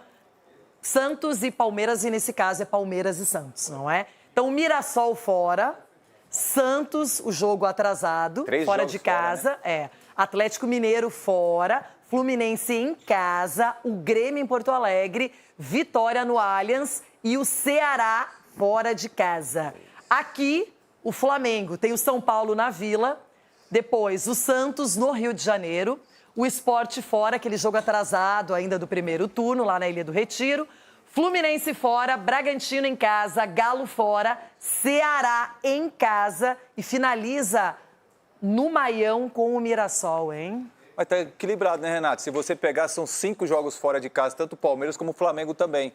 Santos e Palmeiras, e nesse caso é Palmeiras e Santos, não é? Então, Mirassol fora, Santos, o jogo atrasado, 3 fora jogos de casa, fora, Atlético Mineiro fora, Fluminense em casa, o Grêmio em Porto Alegre, Vitória no Allianz e o Ceará fora de casa. Aqui, o Flamengo tem o São Paulo na Vila, depois o Santos no Rio de Janeiro, o Sport fora, aquele jogo atrasado ainda do primeiro turno, lá na Ilha do Retiro, Fluminense fora, Bragantino em casa, Galo fora, Ceará em casa e finaliza no Maião com o Mirassol, hein? Mas tá equilibrado, né, Renato? Se você pegar, são 5 jogos fora de casa, tanto o Palmeiras como o Flamengo também.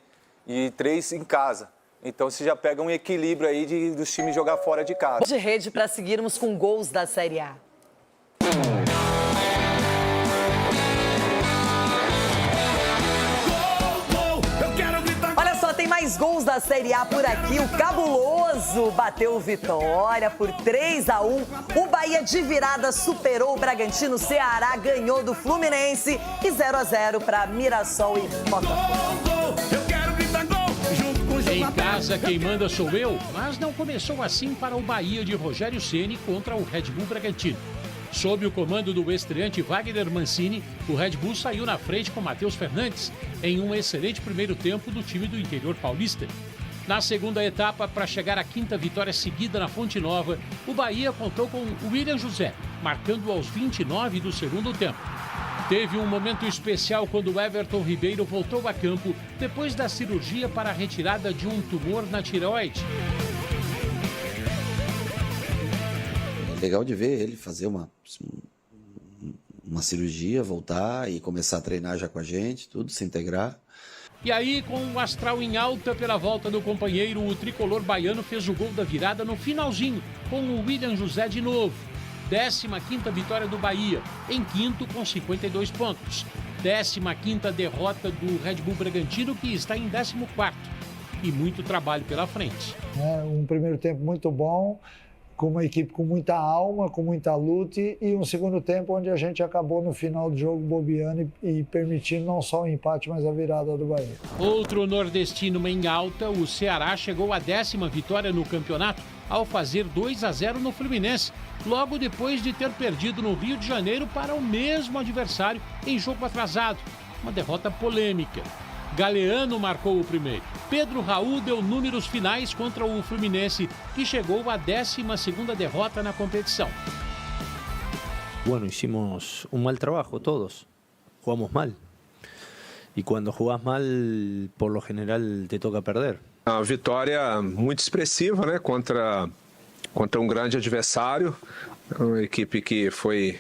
E 3 em casa. Então você já pega um equilíbrio aí dos times jogar fora de casa. De rede para seguirmos com gols da Série A. Olha só, tem mais gols da Série A por aqui. O Cabuloso bateu o Vitória por 3-1. O Bahia de virada superou o Bragantino. O Ceará ganhou do Fluminense. E 0-0 para Mirassol e Botafogo. Eu quero gritar gol junto com Em casa, quem manda sou eu, mas não começou assim para o Bahia de Rogério Ceni contra o Red Bull Bragantino. Sob o comando do estreante Wagner Mancini, o Red Bull saiu na frente com Matheus Fernandes em um excelente primeiro tempo do time do interior paulista. Na segunda etapa, para chegar à quinta vitória seguida na Fonte Nova, o Bahia contou com William José, marcando aos 29 do segundo tempo. Teve um momento especial quando Everton Ribeiro voltou a campo depois da cirurgia para a retirada de um tumor na tireoide. Legal de ver ele fazer uma cirurgia, voltar e começar a treinar já com a gente, tudo, se integrar. E aí, com o astral em alta pela volta do companheiro, o tricolor baiano fez o gol da virada no finalzinho, com o William José de novo. 15ª vitória do Bahia, em quinto com 52 pontos. 15ª derrota do Red Bull Bragantino, que está em 14º. E muito trabalho pela frente. Um primeiro tempo muito bom, com uma equipe com muita alma, com muita luta, e um segundo tempo onde a gente acabou no final do jogo bobeando e permitindo não só o empate, mas a virada do Bahia. Outro nordestino em alta, o Ceará chegou à 10ª vitória no campeonato ao fazer 2-0 no Fluminense, logo depois de ter perdido no Rio de Janeiro para o mesmo adversário em jogo atrasado. Uma derrota polêmica. Galeano marcou o primeiro. Pedro Raul deu números finais contra o Fluminense, que chegou à 12ª derrota na competição. Bueno, hicimos un mal trabajo todos. Jugamos mal. Y cuando jugás mal, por lo general te toca perder. Uma vitória muito expressiva, né, contra um grande adversário, uma equipe que foi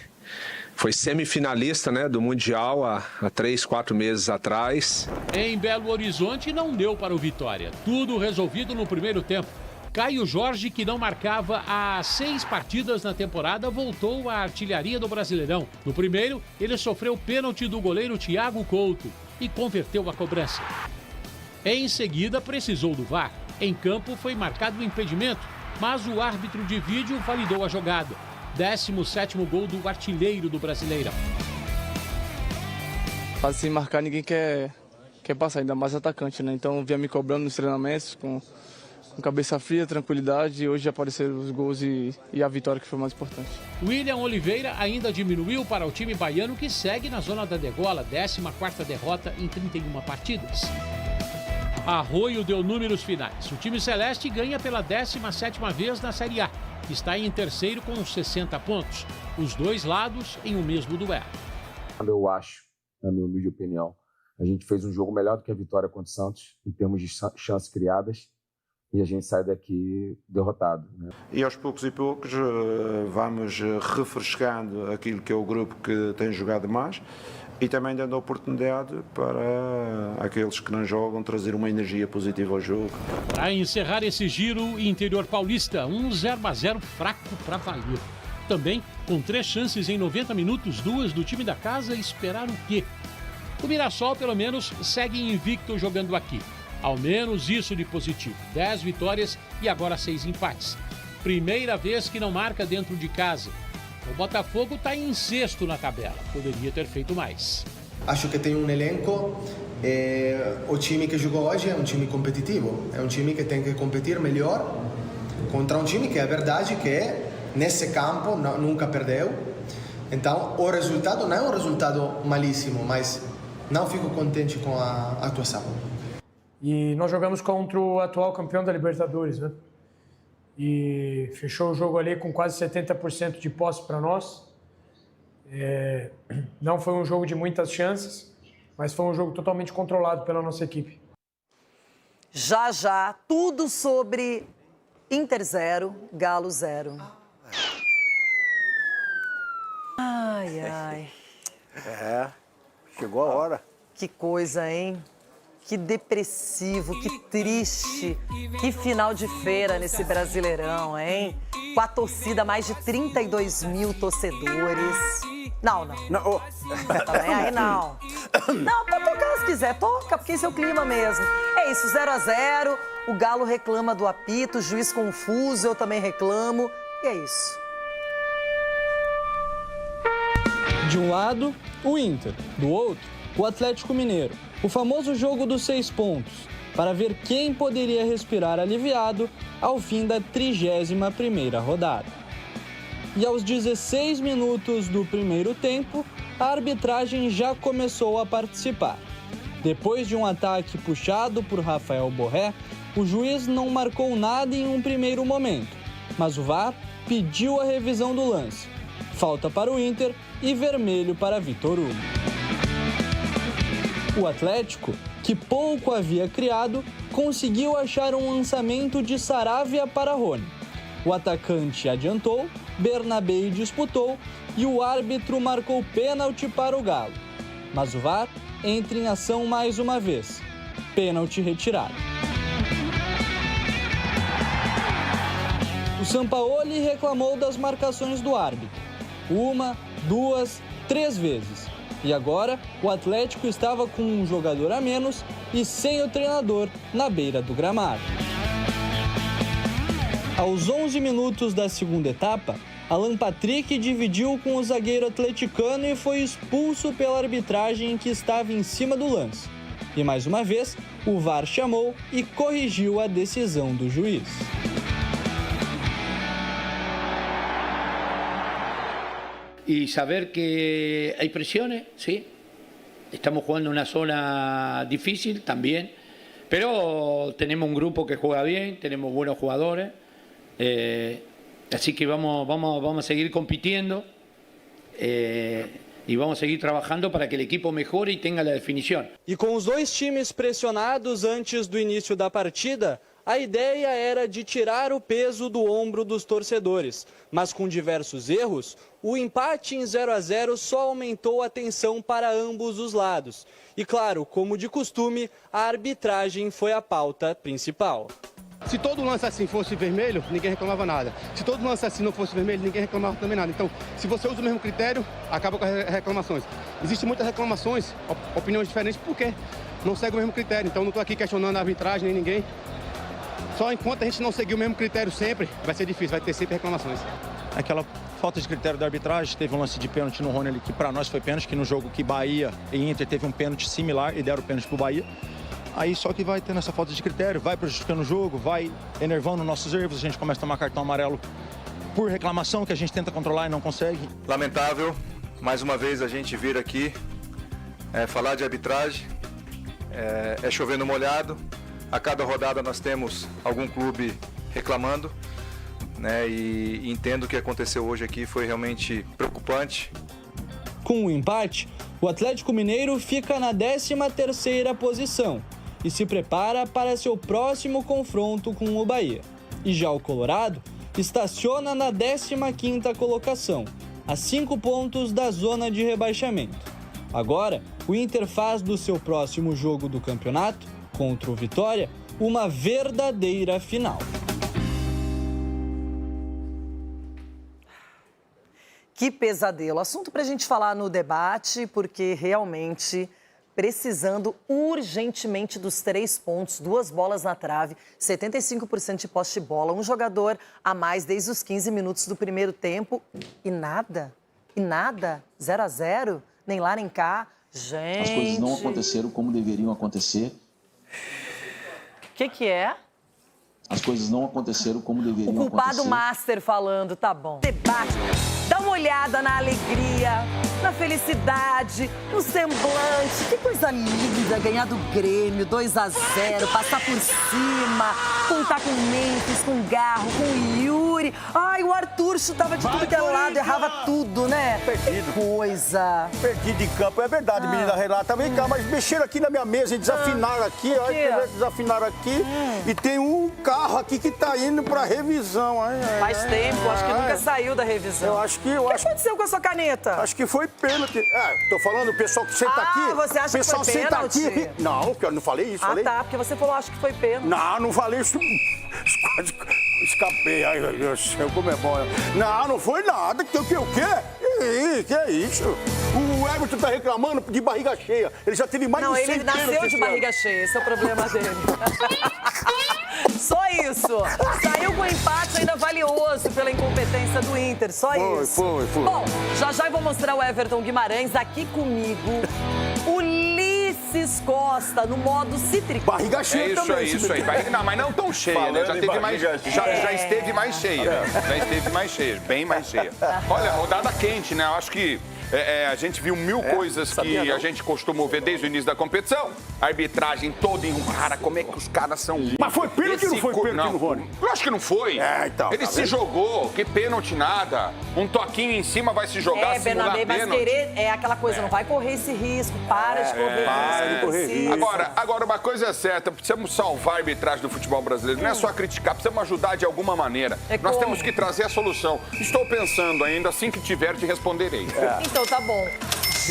semifinalista, né, do Mundial há 3, 4 meses atrás. Em Belo Horizonte não deu para o Vitória. Tudo resolvido no primeiro tempo. Caio Jorge, que não marcava há 6 partidas na temporada, voltou à artilharia do Brasileirão. No primeiro, ele sofreu pênalti do goleiro Thiago Couto e converteu a cobrança. Em seguida, precisou do VAR. Em campo foi marcado o impedimento, mas o árbitro de vídeo validou a jogada. 17º gol do artilheiro do Brasileirão. Quase sem marcar, ninguém quer passar, ainda mais atacante, né? Então vinha me cobrando nos treinamentos com cabeça fria, tranquilidade, e hoje apareceram os gols e a vitória, que foi mais importante. William Oliveira ainda diminuiu para o time baiano, que segue na zona da degola, 14ª derrota em 31 partidas. Arroio deu números finais. O time celeste ganha pela 17ª vez na Série A. Está em terceiro com 60 pontos. Os dois lados em um mesmo duelo. Eu acho, na minha humilde opinião, a gente fez um jogo melhor do que a vitória contra o Santos, em termos de chances criadas, e a gente sai daqui derrotado, né? E aos poucos e poucos vamos refrescando aquilo que é o grupo que tem jogado mais, e também dando a oportunidade para aqueles que não jogam trazer uma energia positiva ao jogo. Para encerrar esse giro, interior paulista, 0-0 fraco para valer. Também com 3 chances em 90 minutos, 2 do time da casa, esperar o quê? O Mirassol, pelo menos, segue invicto jogando aqui. Ao menos isso de positivo. 10 vitórias e agora 6 empates. Primeira vez que não marca dentro de casa. O Botafogo está em 6º na tabela. Poderia ter feito mais. Acho que tem um elenco. O time que jogou hoje é um time competitivo. É um time que tem que competir melhor contra um time que é verdade que nesse campo nunca perdeu. Então o resultado não é um resultado malíssimo, mas não fico contente com a atuação. E nós jogamos contra o atual campeão da Libertadores, né? E fechou o jogo ali com quase 70% de posse para nós. Não foi um jogo de muitas chances, mas foi um jogo totalmente controlado pela nossa equipe. Já, tudo sobre Inter 0, Galo 0. Ai. Chegou a hora. Que coisa, hein? Que depressivo, que triste, que final de feira nesse Brasileirão, hein? Com a torcida, mais de 32 mil torcedores. Não. Também aí não. Não, pode tocar se quiser, toca, porque esse é o clima mesmo. É isso, 0-0, o Galo reclama do apito, o juiz confuso, eu também reclamo, e é isso. De um lado, o Inter, do outro, o Atlético Mineiro. O famoso jogo dos 6 pontos. para ver quem poderia respirar aliviado ao fim da 31ª rodada. E aos 16 minutos do primeiro tempo, a arbitragem já começou a participar. Depois de um ataque puxado por Rafael Borré, o juiz não marcou nada em um primeiro momento, mas o VAR pediu a revisão do lance. Falta para o Inter e vermelho para Vitor Hugo. O Atlético, que pouco havia criado, conseguiu achar um lançamento de Saravia para Rony. O atacante adiantou, Bernabé disputou e o árbitro marcou pênalti para o Galo. Mas o VAR entra em ação mais uma vez. Pênalti retirado. O Sampaoli reclamou das marcações do árbitro. 1, 2, 3 vezes. E agora, o Atlético estava com um jogador a menos e sem o treinador na beira do gramado. Aos 11 minutos da segunda etapa, Alan Patrick dividiu com o zagueiro atleticano e foi expulso pela arbitragem que estava em cima do lance. E mais uma vez, o VAR chamou e corrigiu a decisão do juiz. Y saber que hay presiones, sí. Estamos jugando en una zona difícil también, pero tenemos un grupo que juega bien, tenemos buenos jugadores, así que vamos a seguir compitiendo y vamos a seguir trabajando para que el equipo mejore y tenga la definición. E com os dois times pressionados antes do início da partida, a ideia era de tirar o peso do ombro dos torcedores, mas com diversos erros, o empate em 0-0 só aumentou a tensão para ambos os lados. E claro, como de costume, a arbitragem foi a pauta principal. Se todo lance assim fosse vermelho, ninguém reclamava nada. Se todo lance assim não fosse vermelho, ninguém reclamava também nada. Então, se você usa o mesmo critério, acaba com as reclamações. Existem muitas reclamações, opiniões diferentes, porque não segue o mesmo critério. Então, não estou aqui questionando a arbitragem nem ninguém. Só enquanto a gente não seguir o mesmo critério sempre, vai ser difícil, vai ter sempre reclamações. Aquela falta de critério da arbitragem, teve um lance de pênalti no Rony ali, que para nós foi pênalti, que no jogo que Bahia e Inter teve um pênalti similar e deram o pênalti pro Bahia. Aí só que vai tendo essa falta de critério, vai prejudicando o jogo, vai enervando nossos erros, a gente começa a tomar cartão amarelo por reclamação, que a gente tenta controlar e não consegue. Lamentável, mais uma vez a gente vir aqui falar de arbitragem, é chover no molhado. A cada rodada nós temos algum clube reclamando, né? E entendo que o que aconteceu hoje aqui foi realmente preocupante. Com o empate, o Atlético Mineiro fica na 13ª posição e se prepara para seu próximo confronto com o Bahia. E já o Colorado estaciona na 15ª colocação, a 5 pontos da zona de rebaixamento. Agora, o Inter faz do seu próximo jogo do campeonato, contra o Vitória, uma verdadeira final. Que pesadelo. Assunto para a gente falar no debate, porque realmente precisando urgentemente dos 3 pontos, 2 bolas na trave, 75% de posse de bola, um jogador a mais desde os 15 minutos do primeiro tempo e nada, 0-0, nem lá nem cá. Gente... As coisas não aconteceram como deveriam acontecer. O que é? As coisas não aconteceram como deveriam acontecer. O culpado master falando, tá bom. Debate. Dá uma olhada na alegria, na felicidade, no semblante. Que coisa linda ganhar do Grêmio, 2-0, passar por cima, contar com o Memphis, com o Garro, com o Yuri. Ai, o Arthur chutava de tudo que era lado, errava tudo, né? Perdido. Que coisa. Perdido em campo, é verdade, menina Renata. Vem cá, mas mexeram aqui na minha mesa e desafinaram aqui, ó. Desafinaram aqui. E tem um carro aqui que tá indo pra revisão. Faz tempo, acho que nunca saiu da revisão. Eu acho que... O que aconteceu com a sua caneta? Acho que foi pênalti. Tô falando, o pessoal que senta aqui... Você acha que foi pênalti? Aqui. Não, porque eu não falei isso. Falei. Tá, porque você falou, acho que foi pênalti. Não falei isso. Quase escapei. Ai, meu Deus do céu, como é bom. Não foi nada. O quê? Que é isso? O Everton tá reclamando de barriga cheia. Ele já teve mais de 100 pênaltis. Não, ele nasceu de barriga cheia. Esse é o problema dele. Só isso. Saiu com empate ainda valioso pela incompetência do Inter. Só isso. Foi. Bom, já eu vou mostrar o Everton Guimarães aqui comigo. O Assis Costa, no modo cítrico. Barriga cheia também. Isso aí. Barriga, não, mas não tão cheia, né? Já esteve mais cheia. Já esteve mais cheia, bem mais cheia. Olha, rodada quente, né? Eu acho que a gente viu mil coisas que a gente costumou ver desde o início da competição. A arbitragem toda cara, como é que os caras são... Mas foi pênalti ou não foi pênalti no Rony? Eu acho que não foi. Então. Ele se jogou, que pênalti nada. Um toquinho em cima vai se jogar, simular Bernabé, mas pênalti. querer é aquela coisa, não vai correr esse risco, para de correr esse risco. Agora, uma coisa é certa, precisamos salvar a arbitragem do futebol brasileiro. Não é só criticar, precisamos ajudar de alguma maneira. Nós temos que trazer a solução. Estou pensando ainda, assim que tiver, te responderei. Então tá bom.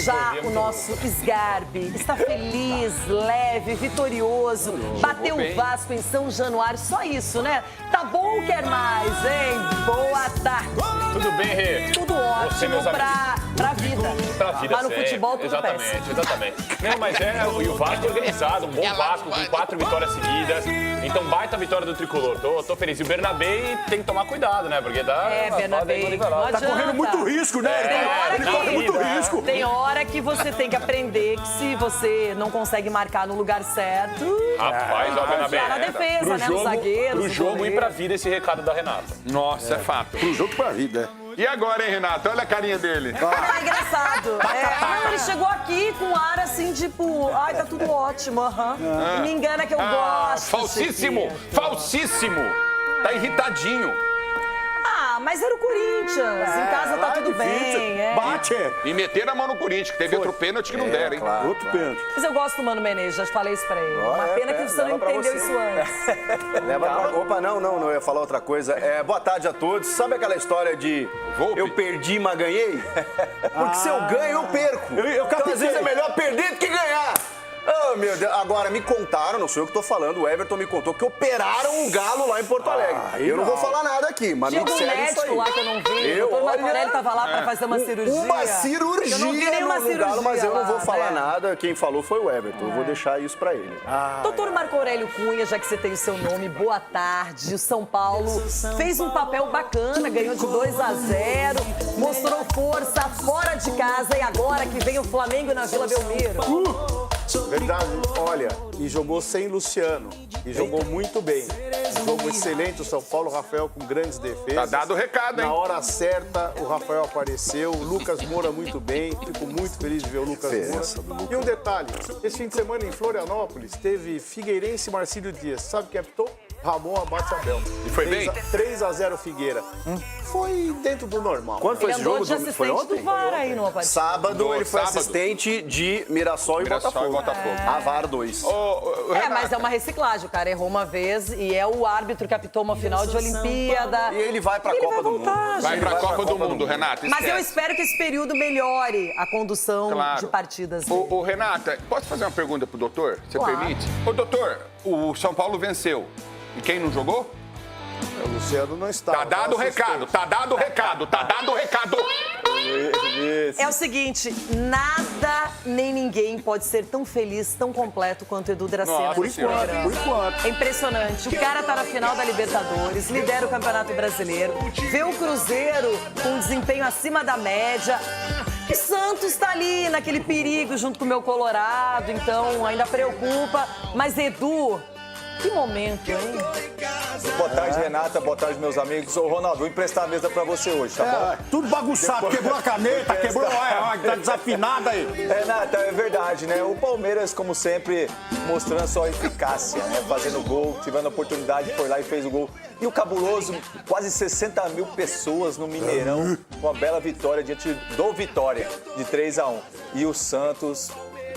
Já o nosso Sgarbi está feliz, leve, vitorioso. Bateu o Vasco em São Januário, só isso, né? Tá bom ou quer mais, hein? Boa tarde. Tudo bem, Rê? Tudo ótimo pra vida. Pra vida, mas no futebol tudo péssimo. Exatamente. Não, mas e o Vasco organizado, um bom Vasco, com 4 vitórias seguidas. Então, baita vitória do Tricolor. Tô feliz. E o Bernabé tem que tomar cuidado, né? Porque tá... Bernabé, tá correndo muito risco, né? Ele corre muito risco. Tem hora que você tem que aprender que se você não consegue marcar no lugar certo... Rapaz, ó, Bernabé. Na defesa, né? Os zagueiros. Pro jogo e pra vida esse recado da Renata. Nossa, é fato. Pro jogo e pra vida, E agora, hein, Renato? Olha a carinha dele. É engraçado. Não, ele chegou aqui com ar assim, tipo, ai, tá tudo ótimo, E me engana que eu gosto. Falsíssimo! Falsíssimo! Tá irritadinho. Mas era o Corinthians. Em casa tá tudo bem. Bate! E meteram a mão no Corinthians, que teve outro pênalti que não deram, hein? Claro, outro pênalti. Mas eu gosto do Mano Menezes, já te falei isso pra ele. Uma pena que você não entendeu isso antes. Opa, não, eu ia falar outra coisa. Boa tarde a todos. Sabe aquela história de eu perdi, mas ganhei? Porque se eu ganho, eu perco. Então, às vezes é melhor perder do que ganhar. Oh, meu Deus. Agora, me contaram, não sou eu que tô falando, o Everton me contou que operaram um galo lá em Porto Alegre. Eu não vou falar nada aqui, mas me disseram isso aí. Lá que eu não vi. O doutor Marcorelli tava lá pra fazer uma cirurgia. Uma cirurgia eu não vi nenhuma no galo, mas eu não vou falar né? nada. Quem falou foi o Everton. Eu vou deixar isso pra ele. Doutor Marco Aurélio Cunha, já que você tem o seu nome, boa tarde. O São Paulo fez um papel bacana, ganhou de 2-0, mostrou força fora de casa e agora que vem o Flamengo na Vila Belmiro. Verdade, olha, e jogou sem Luciano, e jogou muito bem. Jogo excelente o São Paulo, Rafael com grandes defesas. Tá dado o recado, hein? Na hora certa, o Rafael apareceu, o Lucas Moura muito bem, fico muito feliz de ver o Lucas Moura. E um detalhe, esse fim de semana em Florianópolis, teve Figueirense e Marcílio Dias. Sabe quem apitou? Ramon Abate Abel. E foi bem? 3-0 Figueira. Foi dentro do normal. Quando foi esse jogo? Foi ontem? Sábado ele foi assistente de Mirassol e Botafogo. A VAR 2. Mas é uma reciclagem. O cara errou uma vez e é o árbitro que apitou uma final de Olimpíada. E ele vai pra Copa do Mundo. Vai pra Copa do Mundo, Renata. Mas eu espero que esse período melhore a condução de partidas. Ô, Renata, posso fazer uma pergunta pro doutor? Você permite? Ô, doutor, o São Paulo venceu. E quem não jogou? O Luciano não está. Tá dado o recado, tá dado o recado, tá dado o recado. É o seguinte, nada nem ninguém pode ser tão feliz, tão completo quanto Edu Dracena. Por enquanto. É impressionante. O cara tá na final da Libertadores, lidera o Campeonato Brasileiro, vê o Cruzeiro com um desempenho acima da média. O Santos tá ali naquele perigo junto com o meu Colorado, então ainda preocupa. Mas Edu... Que momento, hein? Boa tarde, Renata. Boa tarde, meus amigos. Ô, Ronaldo, vou emprestar a mesa pra você hoje, tá bom? Tudo bagunçado, quebrou a caneta, quebrou... tá desafinada aí. Renata, é verdade, né? O Palmeiras, como sempre, mostrando sua eficácia, né? Fazendo gol, tivendo a oportunidade, foi lá e fez o gol. E o cabuloso, quase 60 mil pessoas no Mineirão, com a bela vitória diante do Vitória, de 3-1. E o Santos,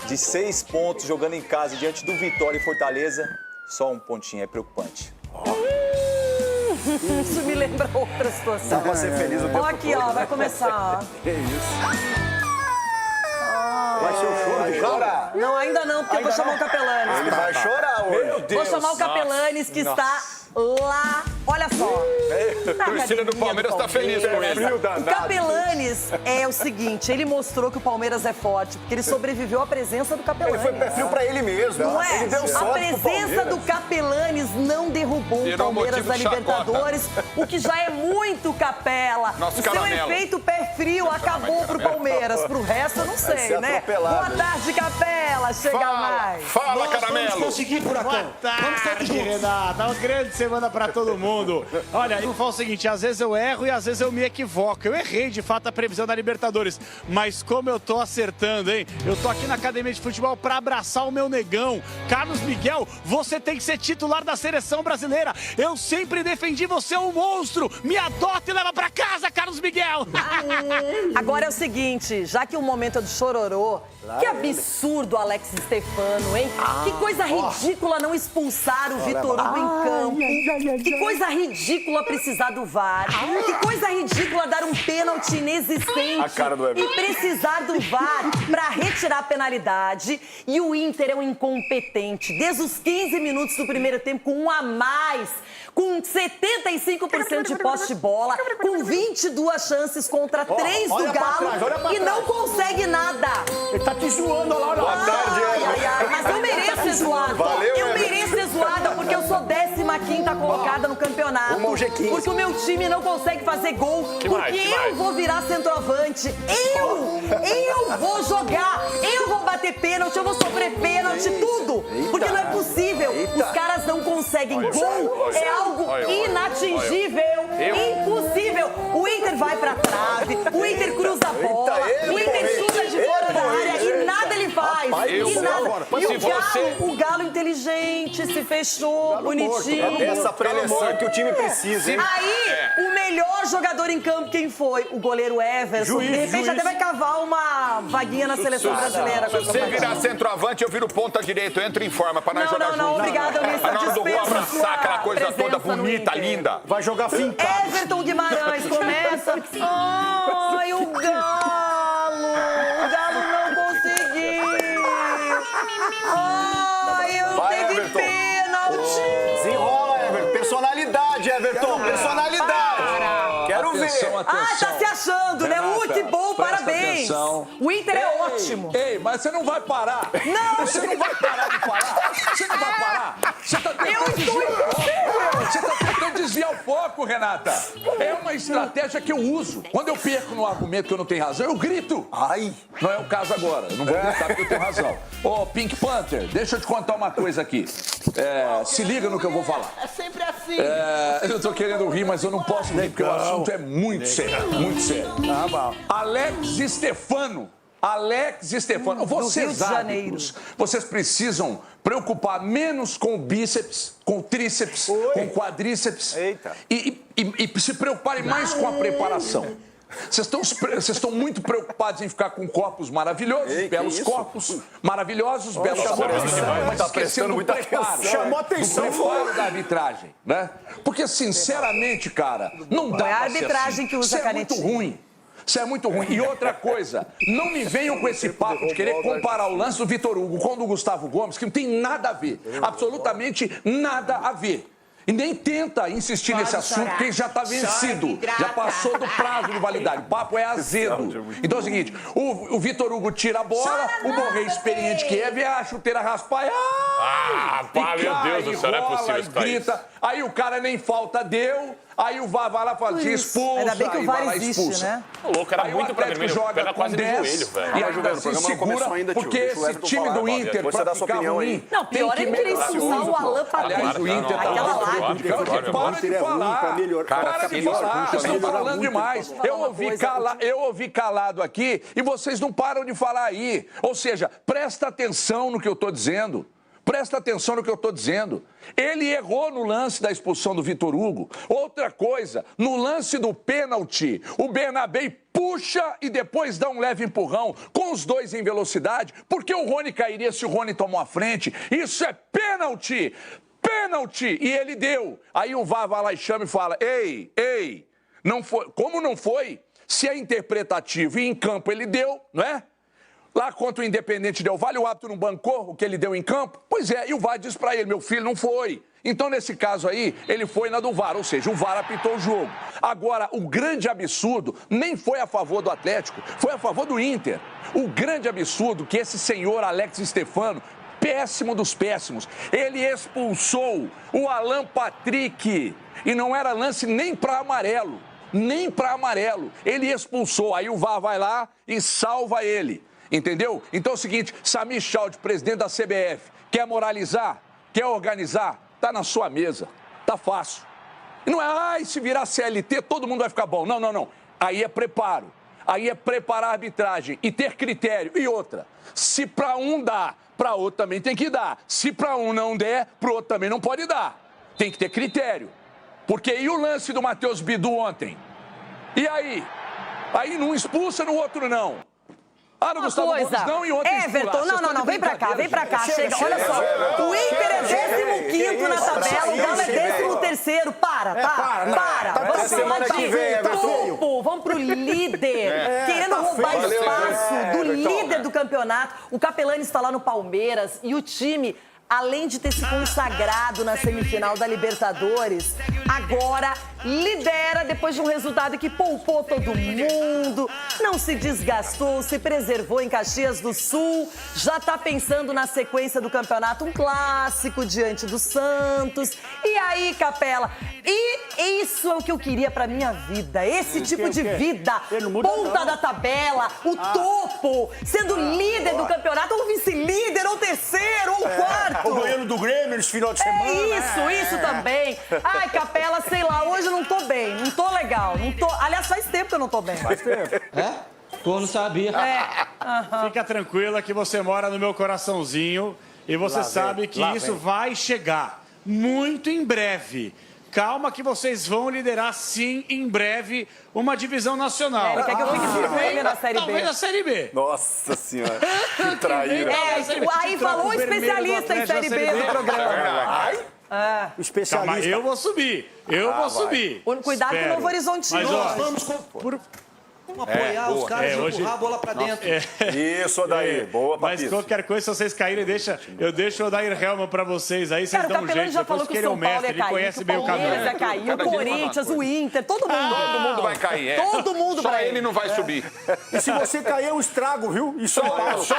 de 6 pontos, jogando em casa, diante do Vitória e Fortaleza, só um pontinho, é preocupante. Isso me lembra outra situação. Dá pra ser feliz o tempo todo. Aqui, ó, vai começar, ó. Que isso? Vai ser o choro do chorar? Não, ainda não, porque eu vou chamar o Capelanes. Ele vai chorar hoje. Vou chamar o Capelanes, que está lá Olha só. A torcida do Palmeiras tá feliz com ele. O Capelanes é o seguinte, ele mostrou que o Palmeiras é forte, porque ele sobreviveu à presença do Capelanes. Ele foi pé frio pra ele mesmo. Não é? Ele deu sorte A presença do Capelanes não derrubou o Palmeiras da Libertadores, o que já é muito Capela. Nosso o seu caramelo. efeito pé frio acabou pro Palmeiras. Pro resto, eu não sei, né? Boa tarde, Capela. Chega mais. Fala, caramelo. Vamos conseguir, Furacão. Vamos todos juntos. Renata, uma grande semana pra todo mundo. Olha, eu falo o seguinte, às vezes eu erro e às vezes eu me equivoco. Eu errei, de fato, a previsão da Libertadores. Mas como eu tô acertando, hein? Eu tô aqui na Academia de Futebol pra abraçar o meu negão. Carlos Miguel, você tem que ser titular da Seleção Brasileira. Eu sempre defendi você, um monstro. Me adota e leva pra casa, Carlos Miguel. Agora é o seguinte, já que o momento é do chororô, que absurdo, Alex Stefano, hein? Que coisa ridícula não expulsar o Vitor Hugo em campo. Que coisa ridícula precisar do VAR. Que coisa ridícula dar um pênalti inexistente A cara do Everton. e precisar do VAR pra retirar a penalidade. E o Inter é um incompetente. Desde os 15 minutos do primeiro tempo, com um a mais, com 75% de posse de bola, com 22 chances contra 3 do Galo e não consegue nada. Ele tá te zoando, olha lá. Boa tarde, Mas eu mereço ser zoada. Valeu, Eu mereço ser zoada porque eu sou 15ª colocada no campeonato. Rumo ao G15. Porque o meu time não consegue fazer gol. Porque eu vou virar centroavante. Eu vou jogar. Eu vou bater pênalti. Eu vou sofrer pênalti, tudo. Porque não é possível. Os caras não conseguem gol. É algo inatingível. Impossível. O Inter vai pra trave. O Inter cruza a bola. O Inter chuta de fora da área. E nada ele faz. E nada. E o Galo inteligente, se fechou, bonitinho. Essa preleção que o time precisa, hein? Aí, o melhor jogador em campo, quem foi? O goleiro Everson. De repente até vai cavar uma vaguinha na seleção brasileira. Se você virar centroavante, eu viro ponta direita, eu entro em forma pra nós jogar junto. Não, obrigada, eu me na hora do gol, abraçar aquela coisa toda bonita, linda. Vai jogar fincado. Everton Guimarães começa. Ai, o Galo! O Galo não conseguiu! Ai, eu teve pênalti! Desenrola, Everton. Personalidade, Everton. Personalidade. Quero ver. Ah, tá se achando, né? Muito bom, parabéns! O Inter é ótimo! Ei, mas você não vai parar. Não! Você não vai parar de falar. Você não vai parar. Você tá tentando desviar o foco. Você tá tentando desviar o foco, Renata. É uma estratégia que eu uso. Quando eu perco no argumento que eu não tenho razão, eu grito. Ai. Não é o caso agora. Eu não vou gritar porque eu tenho razão. Ô, Pink Panther, deixa eu te contar uma coisa aqui. Se liga no que eu vou falar. É sempre assim. Eu tô querendo rir, mas eu não posso rir, porque o assunto é muito sério. Muito sério. Alex Stefano. Vocês árbitros, vocês precisam preocupar menos com o bíceps, com o tríceps, com o quadríceps. E se preocuparem mais com a preparação. Vocês estão muito preocupados em ficar com corpos maravilhosos, belos corpos maravilhosos, belos corpos, mas esquecendo do preparo. Chamou atenção, do preparo da arbitragem, né? Porque, sinceramente, cara, não dá pra ser assim. É a arbitragem que usa a canetinha. Isso é muito ruim. Isso é muito ruim. E outra coisa, não me venham com esse papo de querer comparar o lance do Vitor Hugo com o do Gustavo Gomes, que não tem nada a ver. Absolutamente nada a ver. E nem tenta insistir nesse assunto, porque já está vencido. Já passou do prazo de validade. O papo é azedo. Então é o seguinte, o Vitor Hugo tira a bola, o Borré experiente que é, vê a chuteira raspar. Meu Deus do céu, não é possível isso, grita. Aí o cara nem falta deu. Aí o VAR vai lá e fala, expulsa. Ainda bem que o VAR existe, expulsa. né? O louco era aí muito o Atlético joga quase com 10, no joelho, velho. e ainda se segura, porque esse time do Inter, pra ficar ruim, não, pior é que ele expulsar o Alan Patrick. Aliás, o Inter tá aquela lá. Para de falar. Para de falar. Vocês estão falando demais. Eu ouvi calado aqui e vocês não param de falar aí. Ou seja, presta atenção no que eu estou dizendo. Presta atenção no que eu estou dizendo. Ele errou no lance da expulsão do Vitor Hugo. Outra coisa, no lance do pênalti, o Bernabé puxa e depois dá um leve empurrão com os dois em velocidade, porque o Rony cairia se o Rony tomou a frente. Isso é pênalti! Pênalti! E ele deu. Aí o VAR vai lá e chama e fala, ei, não foi. Como não foi? Se é interpretativo e em campo ele deu, não é? Lá contra o Independente Del Valle, o árbitro não bancou o que ele deu em campo? Pois é, e o VAR diz pra ele, meu filho, não foi. Então, nesse caso aí, ele foi na do VAR, ou seja, o VAR apitou o jogo. Agora, o grande absurdo nem foi a favor do Atlético, foi a favor do Inter. O grande absurdo que esse senhor Alex Stefano, péssimo dos péssimos, ele expulsou o Alan Patrick. E não era lance nem para amarelo, nem para amarelo. Ele expulsou, aí o VAR vai lá e salva ele, entendeu? Então é o seguinte, Samir Chaldi, presidente da CBF, quer moralizar, quer organizar, tá na sua mesa, tá fácil. E não é, se virar CLT, todo mundo vai ficar bom. Não, não, não. Aí é preparo. Aí é preparar a arbitragem e ter critério. E outra, se para um dá, para outro também tem que dar. Se para um não der, para o outro também não pode dar. Tem que ter critério. Porque e o lance do Matheus Bidu ontem? E aí? Aí num expulsa, no outro não. Ah, no Gustavo Gomes não e outro Everton, não, vem pra cá, chega. Olha só, o Inter é 15º na tabela, o Galo é 13º. Para. Vamos falar de topo, vamos pro líder, querendo roubar espaço do líder do campeonato. O Capelani está lá no Palmeiras e o time, além de ter se consagrado na semifinal da Libertadores, agora lidera depois de um resultado que poupou todo mundo, não se desgastou, se preservou em Caxias do Sul, já tá pensando na sequência do campeonato, um clássico diante do Santos. E aí, Capela, e isso é o que eu queria pra minha vida, esse tipo de vida, ponta da tabela, o topo, sendo líder do campeonato, ou vice-líder, ou terceiro, ou quarto. O goleiro do Grêmio nesse final de semana. Isso também. Ai, Capela, sei lá, hoje eu não tô bem, não tô legal, não tô... Aliás, faz tempo que eu não tô bem. Faz tempo. Pô, não sabia. Fica tranquila que você mora no meu coraçãozinho e você sabe que isso vai chegar muito em breve. Calma que vocês vão liderar, sim, em breve, uma divisão nacional. Ele quer que eu fique firme na Série B. Talvez na Série B. Nossa Senhora, que traíra. Aí falou o especialista em Série B do programa. O especialista. Calma, eu vou subir. Cuidado com o Novo Horizontino. Mas, ó, Vamos apoiar os caras e empurrar a bola pra dentro. Isso, Odair. Boa, Patrícia. Mas qualquer coisa, se vocês caírem, eu deixo o Odair Helman pra vocês. Aí vocês dão um jeito. Já falou que o São Paulo ia cair, que o Palmeiras ia cair, o Corinthians, o Inter, todo mundo. Todo mundo vai cair, Todo mundo Só vai. ele não vai subir. E se você cair, é um estrago, viu? E Só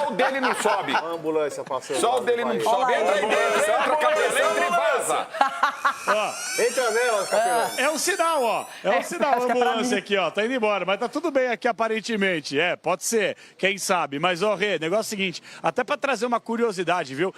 o dele não sobe. A ambulância passando. Só o dele não sobe. Entra aí dentro, entra, cabeça, entra e vaza. Entra nela, Capelão. É um sinal, ó. É um sinal, a ambulância aqui, ó. Tá indo embora, mas tá tudo bem aqui, aparentemente. Pode ser, quem sabe. Mas, ó, Rê, negócio é o seguinte, até pra trazer uma curiosidade, viu?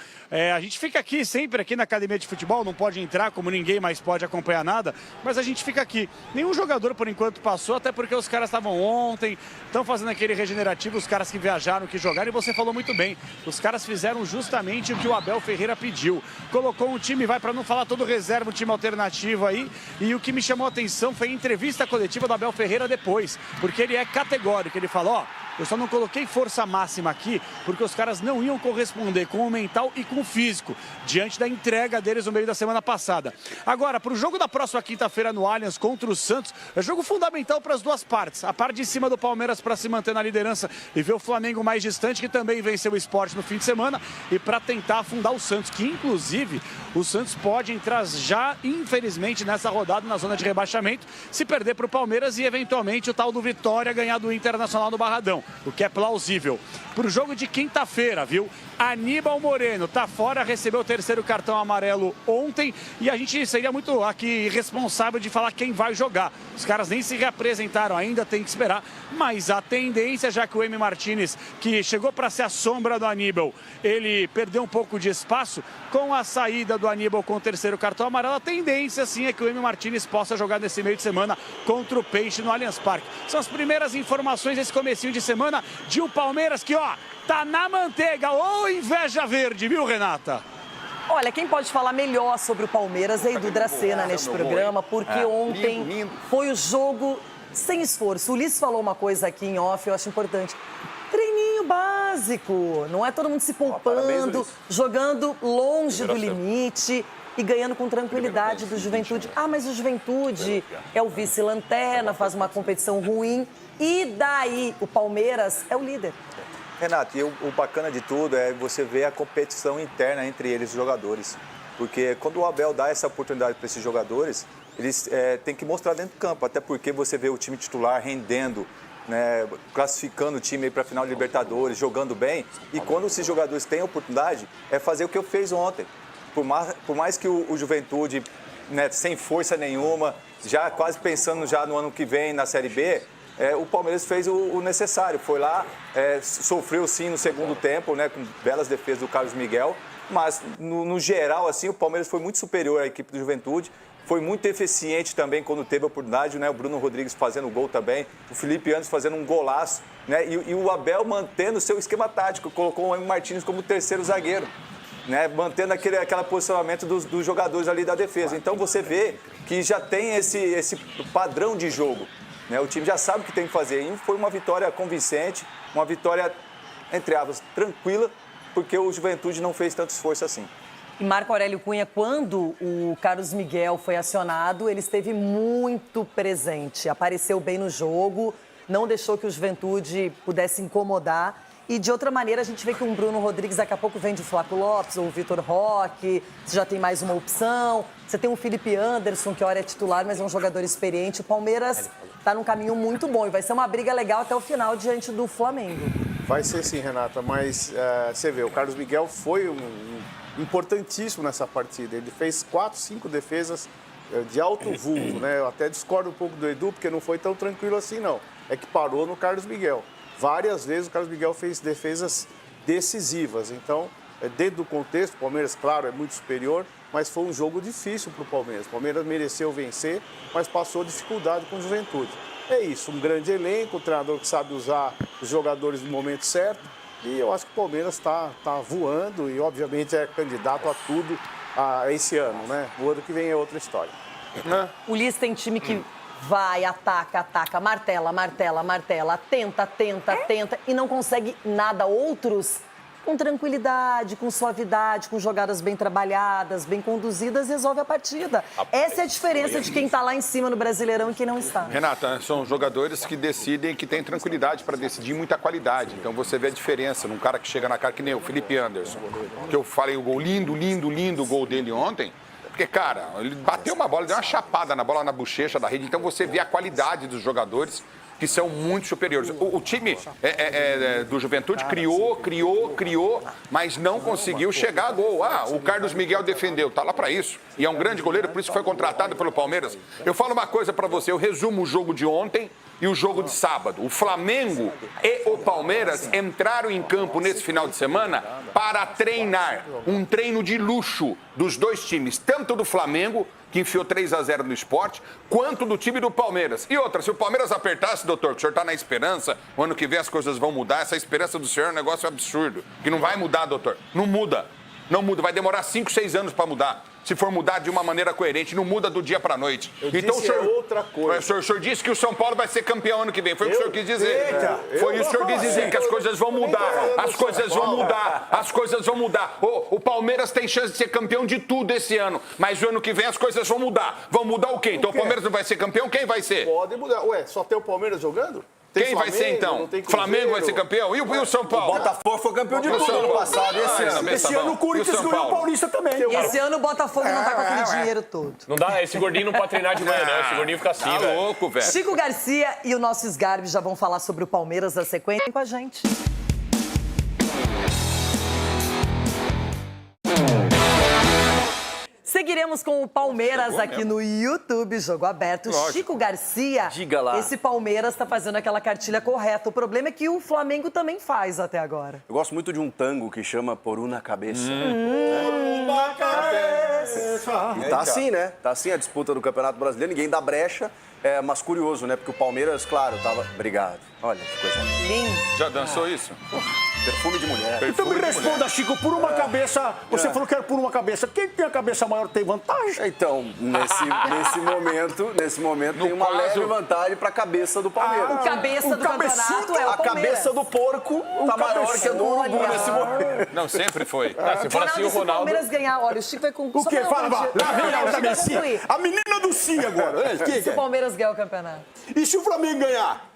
A gente fica aqui, sempre aqui na Academia de Futebol, não pode entrar, como ninguém mais pode acompanhar nada, mas a gente fica aqui. Nenhum jogador, por enquanto, passou, até porque os caras estavam ontem, estão fazendo aquele regenerativo, os caras que viajaram, que jogaram, e você falou muito bem. Os caras fizeram justamente o que o Abel Ferreira pediu. Colocou um time, vai pra não falar todo reserva, um time alternativo aí, e o que me chamou a atenção foi a entrevista coletiva do Abel Ferreira depois, porque ele é categórico, ele falou, eu só não coloquei força máxima aqui porque os caras não iam corresponder com o mental e com o físico, diante da entrega deles no meio da semana passada. Agora, para o jogo da próxima quinta-feira no Allianz contra o Santos, é jogo fundamental para as duas partes. A parte de cima do Palmeiras para se manter na liderança e ver o Flamengo mais distante, que também venceu o Sport no fim de semana, e para tentar afundar o Santos, que inclusive o Santos pode entrar já, infelizmente, nessa rodada na zona de rebaixamento, se perder para o Palmeiras e eventualmente o tal do Vitória ganhar do Internacional no Barradão, o que é plausível. Para o jogo de quinta-feira, viu? Aníbal Moreno tá fora, recebeu o terceiro cartão amarelo ontem e a gente seria muito aqui irresponsável de falar quem vai jogar. Os caras nem se reapresentaram ainda, tem que esperar, mas a tendência, já que o Emi Martínez, que chegou para ser a sombra do Aníbal, ele perdeu um pouco de espaço, com a saída do Aníbal com o terceiro cartão amarelo, a tendência sim é que o Emi Martínez possa jogar nesse meio de semana contra o Peixe no Allianz Parque. São as primeiras informações desse comecinho de semana de um Palmeiras que, ó, tá na manteiga. Ô, inveja verde, viu, Renata? Olha, quem pode falar melhor sobre o Palmeiras é Edu Dracena neste programa, porque ontem foi o jogo sem esforço. O Ulisses falou uma coisa aqui em off, eu acho importante. Treininho básico, não é todo mundo se poupando, jogando longe do limite e ganhando com tranquilidade do Juventude. Ah, mas o Juventude é o vice-lanterna, faz uma competição ruim. E daí, o Palmeiras é o líder. Renato, e o bacana de tudo é você ver a competição interna entre eles, os jogadores. Porque quando o Abel dá essa oportunidade para esses jogadores, eles têm que mostrar dentro do campo, até porque você vê o time titular rendendo, né, classificando o time para a final de Libertadores, jogando bem. E quando esses jogadores têm a oportunidade, é fazer o que eu fiz ontem. Por mais que o Juventude, né, sem força nenhuma, já quase pensando já no ano que vem na Série B, o Palmeiras fez o necessário. Foi lá, sofreu sim no segundo tempo, né, com belas defesas do Carlos Miguel. Mas, no geral, assim, o Palmeiras foi muito superior à equipe do Juventude. Foi muito eficiente também quando teve a oportunidade, né? O Bruno Rodrigues fazendo gol também, o Felipe Anderson fazendo um golaço, né? E o Abel mantendo o seu esquema tático, colocou o Emi Martins como terceiro zagueiro, né? Mantendo aquele posicionamento dos jogadores ali da defesa. Então você vê que já tem esse padrão de jogo, né? O time já sabe o que tem que fazer. E foi uma vitória convincente, uma vitória, entre aspas, tranquila, porque o Juventude não fez tanto esforço assim. E Marco Aurélio Cunha, quando o Carlos Miguel foi acionado, ele esteve muito presente, apareceu bem no jogo, não deixou que o Juventude pudesse incomodar. E de outra maneira, a gente vê que um Bruno Rodrigues daqui a pouco vem de Flaco Lopes ou o Vitor Roque, você já tem mais uma opção. Você tem o Felipe Anderson, que ora é titular, mas é um jogador experiente. O Palmeiras está num caminho muito bom e vai ser uma briga legal até o final diante do Flamengo. Vai ser sim, Renata, mas você vê, o Carlos Miguel foi importantíssimo nessa partida. Ele fez 4, 5 defesas de alto vulto, né? Eu até discordo um pouco do Edu, porque não foi tão tranquilo assim, não. É que parou no Carlos Miguel. Várias vezes o Carlos Miguel fez defesas decisivas. Então, dentro do contexto, o Palmeiras, claro, é muito superior, mas foi um jogo difícil para o Palmeiras. O Palmeiras mereceu vencer, mas passou dificuldade com o Juventude. É isso, um grande elenco, um treinador que sabe usar os jogadores no momento certo. E eu acho que o Palmeiras está voando e, obviamente, é candidato a tudo esse ano, né? O ano que vem é outra história. Ulisses tem time que vai, ataca, martela, tenta e não consegue nada. Outros, com tranquilidade, com suavidade, com jogadas bem trabalhadas, bem conduzidas, resolve a partida. Essa é a diferença de quem está lá em cima no Brasileirão e quem não está. Renata, são jogadores que decidem, que têm tranquilidade para decidir, muita qualidade. Então você vê a diferença num cara que chega na cara, que nem o Felipe Anderson, que eu falei o gol lindo o gol dele ontem. Porque, cara, ele bateu uma bola, deu uma chapada na bola na bochecha da rede. Então você vê a qualidade dos jogadores, que são muito superiores. O time do Juventude criou, mas não conseguiu chegar a gol. O Carlos Miguel defendeu, tá lá para isso. E é um grande goleiro, por isso foi contratado pelo Palmeiras. Eu falo uma coisa para você, eu resumo o jogo de ontem e o jogo de sábado. O Flamengo e o Palmeiras entraram em campo nesse final de semana para treinar. Um treino de luxo dos dois times, tanto do Flamengo, que enfiou 3-0 no Sport, quanto do time do Palmeiras. E outra, se o Palmeiras apertasse, doutor, que o senhor está na esperança, o ano que vem as coisas vão mudar, essa esperança do senhor é um negócio absurdo, que não vai mudar, doutor. Não muda, vai demorar 5, 6 anos para mudar. Se for mudar de uma maneira coerente, não muda do dia para a noite. Então, o senhor, outra coisa. O senhor disse que o São Paulo vai ser campeão ano que vem. Foi o que o senhor quis dizer. Foi isso que o senhor quis dizer, que as coisas vão mudar. As coisas vão mudar. O Palmeiras tem chance de ser campeão de tudo esse ano. Mas o ano que vem as coisas vão mudar. Vão mudar o quê? Então o Palmeiras não vai ser campeão? Quem vai ser? Pode mudar. Ué, só tem o Palmeiras jogando? Quem vai ser, então? Flamengo vai ser campeão? E o São Paulo? O Botafogo foi campeão de tudo ano passado. Esse ano o Corinthians ganhou o Paulista também. Esse ano o Botafogo não tá com aquele dinheiro todo. Não dá, esse gordinho não pode treinar de manhã, não. Esse gordinho fica assim, velho. Tá louco, velho. Chico Garcia e o nosso Sgarbi já vão falar sobre o Palmeiras na sequência. Vem com a gente. Seguiremos com o Palmeiras aqui no YouTube, Jogo Aberto. Lógico. Chico Garcia, diga lá. Esse Palmeiras está fazendo aquela cartilha correta. O problema é que o Flamengo também faz até agora. Eu gosto muito de um tango que chama Por Una Cabeça. Por Una Cabeça. E tá assim, né? Tá assim a disputa do Campeonato Brasileiro, ninguém dá brecha. Mas curioso, né? Porque o Palmeiras, claro, tava... Obrigado. Olha que coisa linda. Já dançou isso? Perfume de mulher. Então me responda, Chico, por uma cabeça, você falou que era por uma cabeça. Quem tem a cabeça maior tem vantagem? Então, nesse momento tem uma leve vantagem para a cabeça do Palmeiras. O cabeça do campeonato é o Palmeiras. A cabeça do porco tá maior que a do urubu nesse momento. Não, sempre foi. Se for assim, o Se o Ronaldo... Palmeiras ganhar, olha, o Chico vai com... O quê? Fala, lá vem a outra Messi. A menina do Sim agora. Se o Palmeiras ganhar o campeonato. E se o Flamengo ganhar?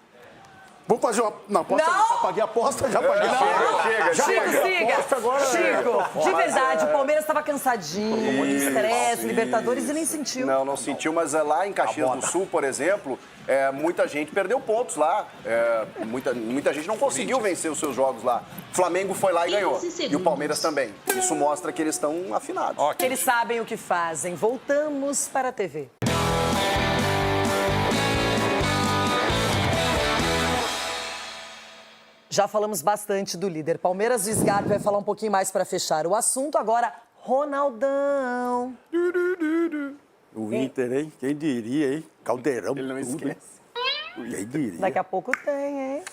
Vamos fazer uma... Não, aposta, Não. já paguei a aposta, já paguei a aposta. Chico, siga. Chico, de verdade, o Palmeiras estava cansadinho, muito estresse, Libertadores e nem sentiu. Não sentiu, mas lá em Caxias do Sul, por exemplo, muita gente perdeu pontos lá. Muita gente não conseguiu vencer os seus jogos lá. O Flamengo foi lá e ganhou. E o Palmeiras também. Isso mostra que eles estão afinados. Eles sabem o que fazem. Voltamos para a TV. Já falamos bastante do líder Palmeiras. O Scarpa vai falar um pouquinho mais para fechar o assunto. Agora, Ronaldão. O Inter, hein? Quem diria, hein? Caldeirão. Ele não esquece. Quem diria? Daqui a pouco tem, hein?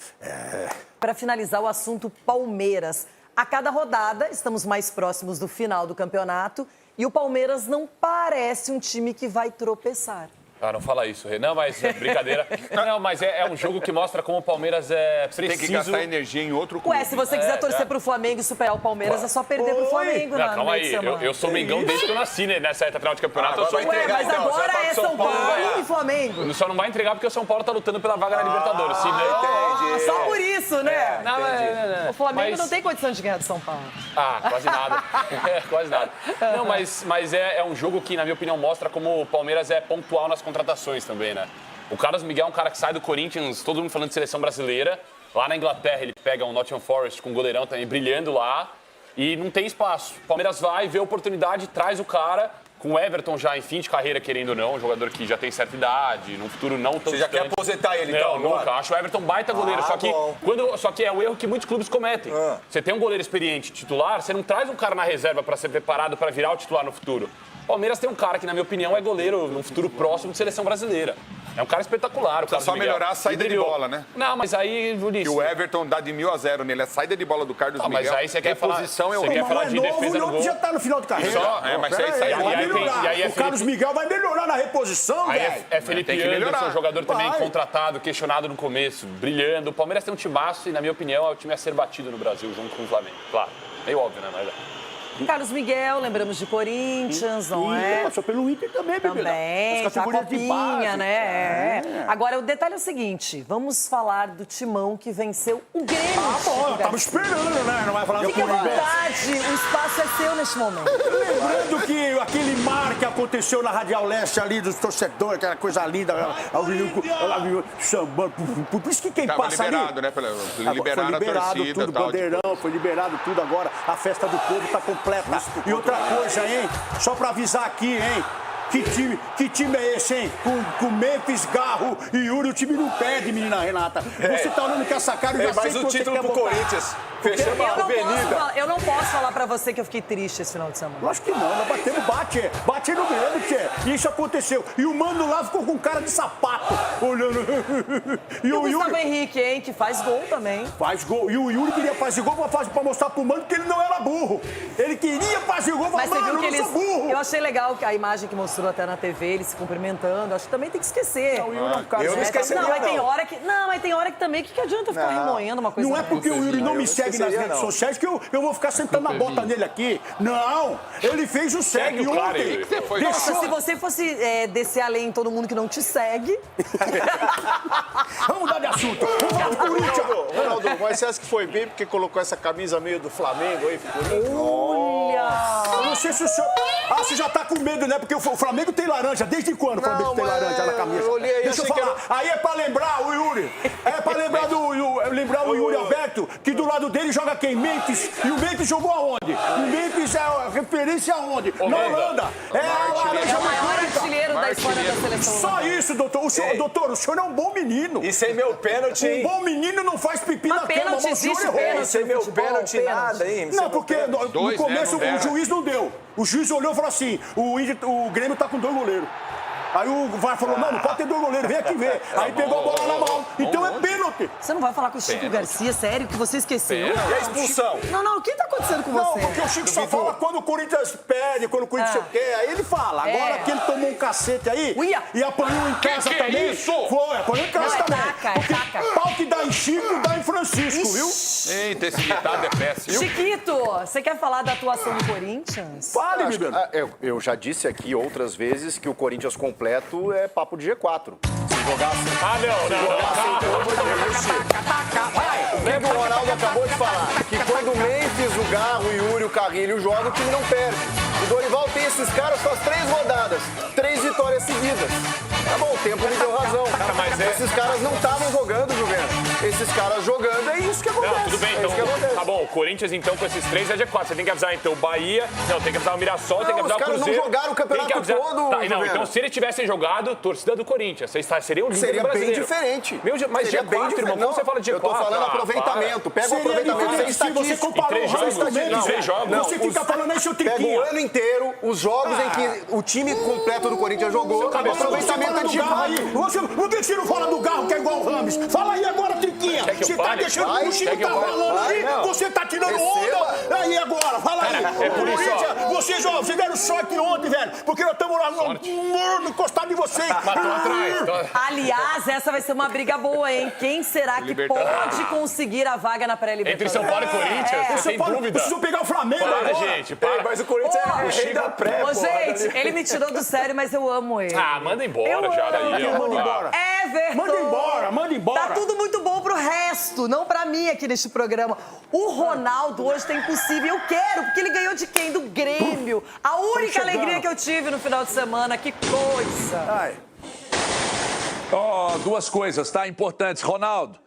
Para finalizar o assunto Palmeiras. A cada rodada, estamos mais próximos do final do campeonato e o Palmeiras não parece um time que vai tropeçar. Ah, não fala isso, Renan, mas brincadeira. Não, mas é um jogo que mostra como o Palmeiras é preciso... Tem que gastar energia em outro clube. Ué, se você quiser torcer pro Flamengo e superar o Palmeiras, é só perder pro Flamengo, não, calma aí, eu sou Mengão desde que eu nasci, né, nessa reta final de campeonato. Mas agora é São Paulo e Flamengo. Só não vai entregar porque o São Paulo tá lutando pela vaga na Libertadores. Só por isso, né? Não, o Flamengo não tem condição de ganhar do São Paulo. Ah, quase nada. Quase nada. Não, mas é um jogo que, na minha opinião, mostra como o Palmeiras é pontual nas contratações também, né? O Carlos Miguel é um cara que sai do Corinthians, todo mundo falando de seleção brasileira. Lá na Inglaterra ele pega um Nottingham Forest com um goleirão também brilhando lá e não tem espaço. O Palmeiras vai, vê a oportunidade, traz o cara, com o Everton já em fim de carreira, querendo ou não, um jogador que já tem certa idade, num futuro não tão Você já distante. quer aposentar ele, então? Não, nunca. Acho o Everton baita goleiro, só que é o erro que muitos clubes cometem. Você tem um goleiro experiente titular, você não traz um cara na reserva para ser preparado para virar o titular no futuro. O Palmeiras tem um cara que, na minha opinião, é goleiro no futuro próximo de seleção brasileira. É um cara espetacular. Precisa só melhorar a saída de bola, né? Não, mas aí, Vinícius... E o Everton dá de 1.000 a 0 nele. A saida de bola do Carlos Miguel... Mas aí você quer falar... Você quer falar de defesa no gol... já tá no final de carreira. Mas aí vai melhorar. O Carlos Miguel vai melhorar na reposição, velho. É Felipe Anderson, jogador também contratado, questionado no começo, brilhando. O Palmeiras tem um timaço e, na minha opinião, é o time a ser batido no Brasil, junto com o Flamengo. Claro, meio óbvio, né? Carlos Miguel, lembramos de Corinthians, não é? Passou pelo Inter também, bebê. Também, tá a copinha, né? Agora, o detalhe é o seguinte, vamos falar do timão que venceu o Grêmio. Tava esperando, né? Não vai falar do Corinthians. Fique à vontade, o espaço é seu neste momento. Lembrando que aquele mar que aconteceu na Radial Leste ali, dos torcedores, aquela coisa linda, sambando. Por isso que quem passa ali... Né? Liberaram a torcida, tudo, bandeirão, foi liberado tudo agora. A festa do povo tá completa. E outra coisa, hein? Só pra avisar aqui, hein? Que time é esse, hein? Com Memphis, Garro e Yuri, o time não perde, menina Renata. Você tá olhando com essa cara e já sei que você quer pro Corinthians. Fechamos a avenida. Eu não posso falar pra você que eu fiquei triste esse final de semana. Lógico que não, nós batemos, bate no Grêmio, tchê. E isso aconteceu. E o Mano lá ficou com cara de sapato, olhando. E o Gustavo Henrique, hein, que faz gol também. Faz gol. E o Yuri queria fazer gol pra mostrar pro Mano que ele não era burro. Ele queria fazer gol, mas você viu que eu não sou burro. Eu achei legal que a imagem que mostrou até na TV, eles se cumprimentando. Acho que também tem que esquecer. Não, o Yuri é um cara... Eu não esqueceria, não. Mas tem hora que também, que adianta ficar remoendo uma coisa... Não é porque o Yuri não me segue nas redes sociais que eu vou ficar sentando na bota nele aqui. Não! Ele fez o segue ontem. Nossa, se você fosse descer além em todo mundo que não te segue... Vamos mudar de assunto. Vamos falar do Corinthians. Ronaldo, mas você acha que foi bem porque colocou essa camisa meio do Flamengo aí, figurinha? Olha! Eu não sei se o senhor... você já tá com medo, né? Porque o Flamengo tem laranja. Desde quando o Flamengo tem laranja na camisa? Deixa eu falar. Aí é pra lembrar o Yuri. É pra lembrar o Yuri Alberto, que do lado dele joga quem? Memphis. E o Memphis jogou aonde? O Memphis é a referência aonde? Na Holanda. É a laranja o maior artilheiro da história da seleção. Só isso, doutor. O senhor é um bom menino. E sem meu pênalti, hein? Um bom menino não faz pipi na cama, mas o senhor errou. Sem meu pênalti, nada, hein? Não, porque no começo o juiz não deu. O juiz olhou e falou assim, o Grêmio tá com 2 goleiros. Aí o VAR falou, não pode ter 2 goleiros, vem aqui ver. Aí pegou a bola na mão. Então é pênalti. Você não vai falar com o Chico Garcia, sério, que você esqueceu? E a expulsão? Não, o que tá acontecendo com você? Não, porque o Chico só fala quando o Corinthians perde, quando o Corinthians quer, aí ele fala. Agora que ele tomou um cacete aí e apanhou em casa também. Foi, apanhou em casa também. Porque pau que dá em Chico, dá em Francisco, viu? Eita, esse ditado é péssimo. Chiquito, você quer falar da atuação do Corinthians? Fale, Bibiano. Eu já disse aqui outras vezes que o Corinthians completo é papo de G4. Se jogasse... não. Ronaldo acabou de falar que quando o Memphis, o Garro, o Yuri, o Carrilho jogam, o time não perde. O Dorival tem esses caras com as 3 rodadas, 3 vitórias seguidas. Tá bom, o tempo me deu razão. Cara, mas esses caras não estavam jogando, Juventus. Esses caras jogando, é isso que acontece. Não, tudo bem, então. Tá bom, o Corinthians, então, com esses 3 é G4. Você tem que avisar, então, o Bahia. Não, tem que avisar o Mirassol, tem que avisar o Cruzeiro. Os caras não jogaram o campeonato todo. Tá, não, então, se eles tivessem jogado, torcida do Corinthians, vocês seriam líderes Seria brasileiro. bem diferente. Mas seria G4, bem irmão, diferente. como você fala de G4? Eu tô falando aproveitamento. Pega o aproveitamento sem estatística. Você comparou o resto deles. Você fica falando isso, Pega o ano inteiro, os jogos em que o time completo do Corinthians jogou, o aproveitamento é de Você não deixa fora do Garro, que é igual o Rames. Fala aí agora, Triquinha. Você tá deixando o Chico tá falando aí, você tá tirando onda. Aí agora, fala aí. Vocês deram sorte ontem, velho, porque nós estamos lá no encostado de vocês. Aliás, essa vai ser uma briga boa, hein? Quem será que pode conseguir a vaga na pré-libertadores? Entre São Paulo e Corinthians, sem dúvida. Preciso pegar o Flamengo agora. Gente, para. Mas o Corinthians é rei da pré, gente, ele me tirou do sério, mas eu amo ele. Manda embora já daí. Manda embora. Everton. Manda embora. Tá tudo muito bom pro resto, não pra mim aqui neste programa. O Ronaldo hoje tá impossível. Eu quero, porque ele ganhou de quem? Do Grêmio. A única alegria que eu tive no final de semana. Que coisa. Duas coisas, tá? Importantes. Ronaldo,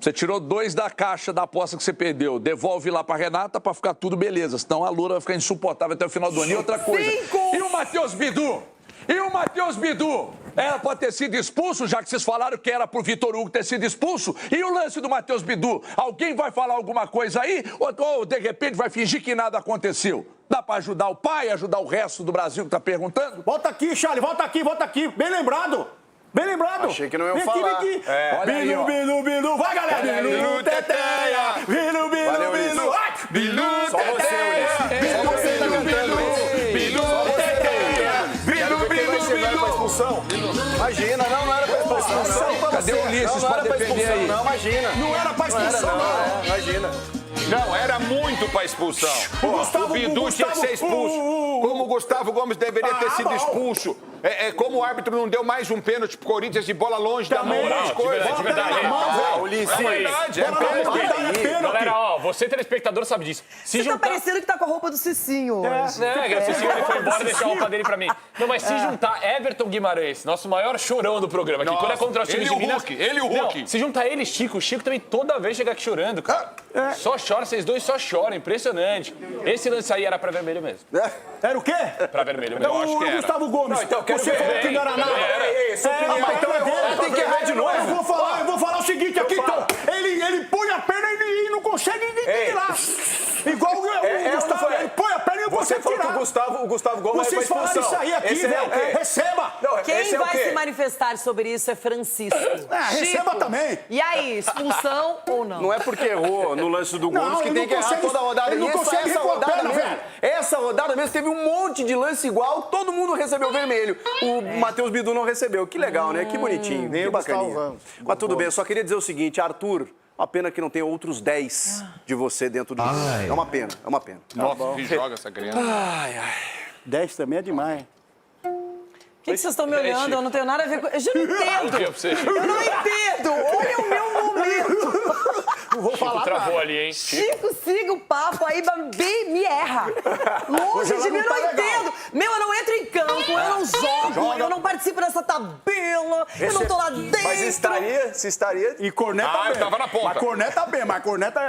você tirou 2 da caixa da aposta que você perdeu. Devolve lá pra Renata pra ficar tudo beleza. Senão a Lura vai ficar insuportável até o final do ano. E outra coisa. 5. E o Matheus Bidu? Era pra ter sido expulso, já que vocês falaram que era pro Vitor Hugo ter sido expulso. E o lance do Matheus Bidu? Alguém vai falar alguma coisa aí? Ou de repente vai fingir que nada aconteceu? Dá pra ajudar o pai, ajudar o resto do Brasil que tá perguntando? Volta aqui, Charlie, volta aqui. Bem lembrado. Achei que não iam falar. Vem aqui. Olha aí, Bilu. Vai, galera. Bilu, teteia. Bilu. Bilu, Só você, Ulisses. Só você tá cantando isso. Bilu, expulsão? Imagina, não era pra expulsão. Cadê o Ulisses pra defender aí? Não, imagina. Não era pra expulsão, não. Imagina. Não, era muito pra expulsão. O Bidu tinha que ser expulso. Como o Gustavo Gomes deveria ter sido expulso. Como o árbitro não deu mais um pênalti pro Corinthians de bola longe da mão. De verdade. Ulisses. É verdade. Galera, você telespectador sabe disso. Você tá parecendo que tá com a roupa do Cicinho hoje. O Cicinho ele foi embora e deixou a roupa dele pra mim. Não, mas se juntar Everton Guimarães, nosso maior chorão do programa, que quando é contra os times de Minas... Ele e o Hulk. Se juntar ele e Chico, o Chico também toda vez chega aqui chorando, cara. Só chora, vocês dois só choram, impressionante. Esse lance aí era pra vermelho mesmo. Era o quê? Pra vermelho mesmo. Eu acho que era. Gustavo Gomes, você falou que não era nada. Então é dele, tem que ver de novo. Eu vou falar o seguinte aqui, então. Ele põe a perna e não consegue tirar. Igual o Gustavo, ele põe a perna e não consegue tirar. Você falou que o Gustavo Gomes Vocês falaram isso aí aqui, velho. Receba. Quem vai se manifestar sobre isso é Francisco. Receba também. E aí, expulsão ou não? Não é porque errou no lance do Gomes que tem que errar toda a rodada. Ele não consegue rodada mesmo. Essa rodada mesmo teve um monte de lance igual, todo mundo recebeu vermelho. O Matheus Bidu não recebeu. Que legal, né? Que bonitinho, que bacaninha. Mas tudo bem, eu só queria dizer o seguinte, Arthur, uma pena que não tem outros 10 de você dentro do jogo. É uma pena. Nossa, que joga essa criança. 10 também é demais. Por que vocês estão me olhando? Eu não tenho nada a ver com... Eu já não entendo. Eu não entendo. Olha o meu momento. Não vou falar travou ali, hein? Chico, siga o papo aí, bem me erra. Longe de mim, eu não entendo. Eu não entro em campo, eu não jogo, eu não participo dessa tabela, eu não tô lá dentro. Mas se estaria... E corneta bem. Eu tava na ponta. Mas corneta...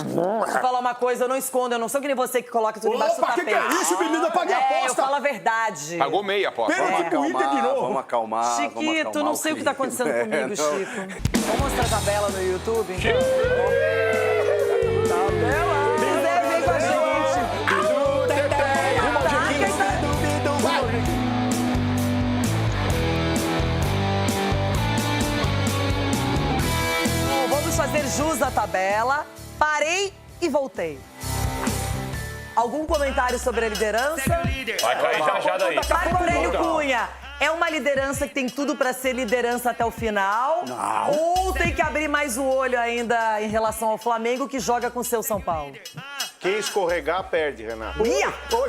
Vou falar uma coisa, eu não escondo, eu não sou que nem você que coloca tudo embaixo do tapete. Que é isso, menina? Paguei a aposta. Eu falo a verdade. Pagou meia aposta. Vamos acalmar. Chiquito, não sei o que tá acontecendo comigo, Chico. Vamos mostrar a tabela no YouTube, então? Tabela! Vem com a gente! Vamos fazer jus à tabela. Parei e voltei. Algum comentário sobre a liderança? Vai cair já daí. Marco Aurélio Cunha. É uma liderança que tem tudo para ser liderança até o final? Não. Ou tem que abrir mais o olho ainda em relação ao Flamengo, que joga com o seu São Paulo? Quem escorregar, perde, Renato.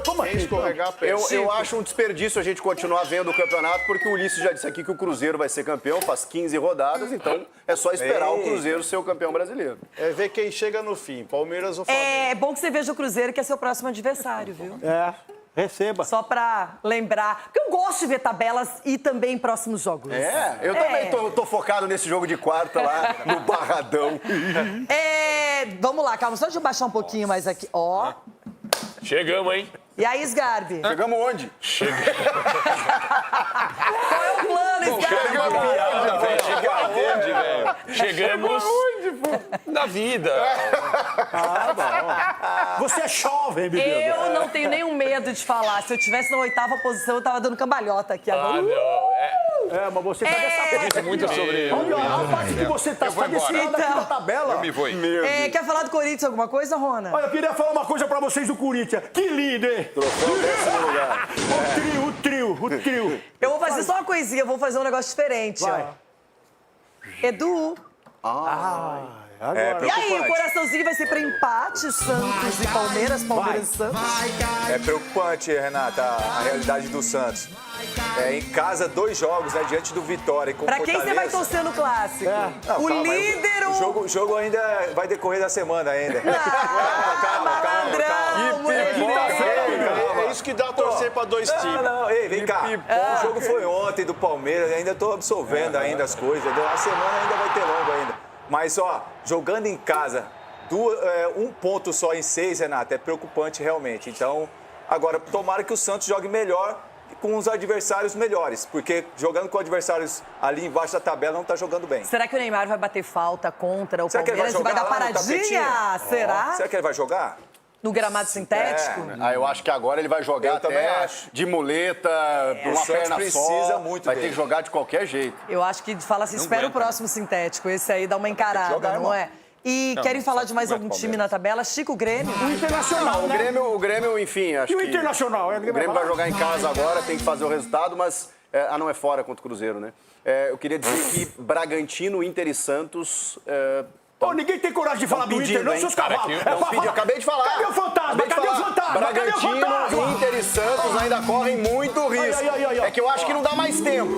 Como Quem escorregar, perde. Eu acho um desperdício a gente continuar vendo o campeonato, porque o Ulisses já disse aqui que o Cruzeiro vai ser campeão, faz 15 rodadas, então é só esperar o Cruzeiro ser o campeão brasileiro. É ver quem chega no fim, Palmeiras ou Flamengo. É bom que você veja o Cruzeiro, que é seu próximo adversário, viu? Receba. Só pra lembrar. Porque eu gosto de ver tabelas e também próximos jogos. Eu também tô focado nesse jogo de quarta lá, no Barradão. Vamos lá, calma, só deixa eu baixar um pouquinho mais aqui. Ó. Chegamos, hein? E aí, Sgarbi? Chegamos onde? Qual é o plano, Sgarbi? Chegamos aonde, velho? Chegamos na vida. Você é jovem, menino. Eu não tenho nenhum medo de falar. Se eu tivesse na 8ª posição, eu tava dando cambalhota aqui agora. Mas você tá dessa Disse muito sobre Olha a parte que você tá desse lado aqui na tabela. Eu me vou. Quer falar do Corinthians alguma coisa, Rona? Olha, eu queria falar uma coisa pra vocês do Corinthians. Que lindo, hein? lugar. O trio. Eu vou fazer só uma coisinha, eu vou fazer um negócio diferente, ó. Edu. E aí, o coraçãozinho vai ser pra empate, Santos e Palmeiras e Santos? É preocupante, Renata, a realidade do Santos. Em casa, 2 jogos, né, diante do Vitória. Com Pra quem Fortaleza. você vai torcer no clássico? Não, o calma, líder ou... O jogo ainda vai decorrer da semana ainda. Calma. É isso que dá a torcer pra 2 times. Ei, vem cá. O jogo foi ontem do Palmeiras, ainda tô absolvendo ainda as coisas. A semana ainda vai ter longo ainda. Mas, jogando em casa, 1 ponto só em 6, Renato, é preocupante realmente. Então, agora, tomara que o Santos jogue melhor com os adversários melhores, porque jogando com adversários ali embaixo da tabela não tá jogando bem. Será que o Neymar vai bater falta contra o Será Palmeiras que ele vai e vai jogar dar paradinha? Será? Será que ele vai jogar? No gramado sintético? Eu acho que agora ele vai jogar até de muleta, uma perna precisa muito vai dele. ter que jogar de qualquer jeito. Eu acho que fala assim, espera o próximo sintético. Esse aí dá uma encarada, jogar, não irmão. é? E querem falar de mais algum time na tabela? Chico, o Grêmio? O Internacional, O Grêmio, enfim, acho E o que... Internacional? O Grêmio vai jogar em casa agora, tem que fazer o resultado, mas... não é fora contra o Cruzeiro, né? Eu queria dizer que Bragantino, Inter e Santos... ninguém tem coragem de falar do Inter, não, seus cavalos. Eu acabei de falar. Cadê o fantasma? Cadê o fantasma? Bragantino, Inter e Santos ainda correm muito risco. É que eu acho que não dá mais tempo.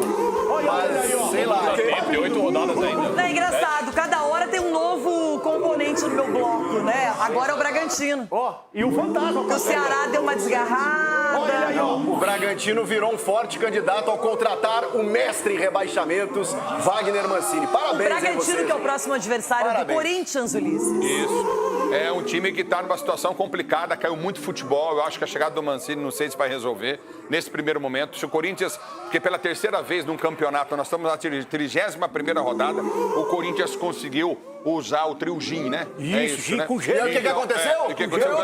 Mas, sei lá. Tem 8 rodadas ainda. Não, é engraçado, cada hora tem um novo componente no meu bloco, né? Agora é o Bragantino. E o fantasma. O Ceará deu uma desgarrada. O Bragantino virou um forte candidato ao contratar o mestre em rebaixamentos, Wagner Mancini. O Parabéns, Bragantino, que é o próximo adversário do Corinthians, Ulisses. Isso. É um time que está numa situação complicada, caiu muito futebol. Eu acho que a chegada do Mancini, não sei se vai resolver nesse primeiro momento. Se o Corinthians, porque pela terceira vez num campeonato, nós estamos na 31ª rodada, o Corinthians conseguiu usar o trio Gin, né? Isso, Gin né? com gelo. E o que aconteceu? O que aconteceu?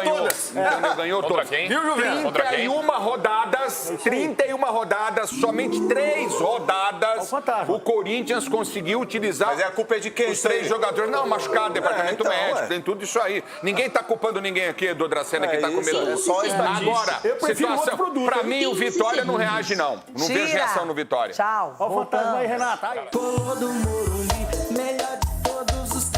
Ganhou Contra todas. quem? Viu, Juliano? Contra quem? 31 rodadas, somente 3 rodadas, o Corinthians conseguiu utilizar... Mas a culpa é de quem? Os 3 jogadores. Não, machucado, departamento médico, tem tudo isso aí. Ninguém tá culpando ninguém aqui, do Dracena, que tá com medo. É só estatística. Agora, Eu prefiro outro produto. Pra mim, o Vitória não reage, não. Não vejo reação no Vitória. Tchau. Olha o fantasma aí, Renata.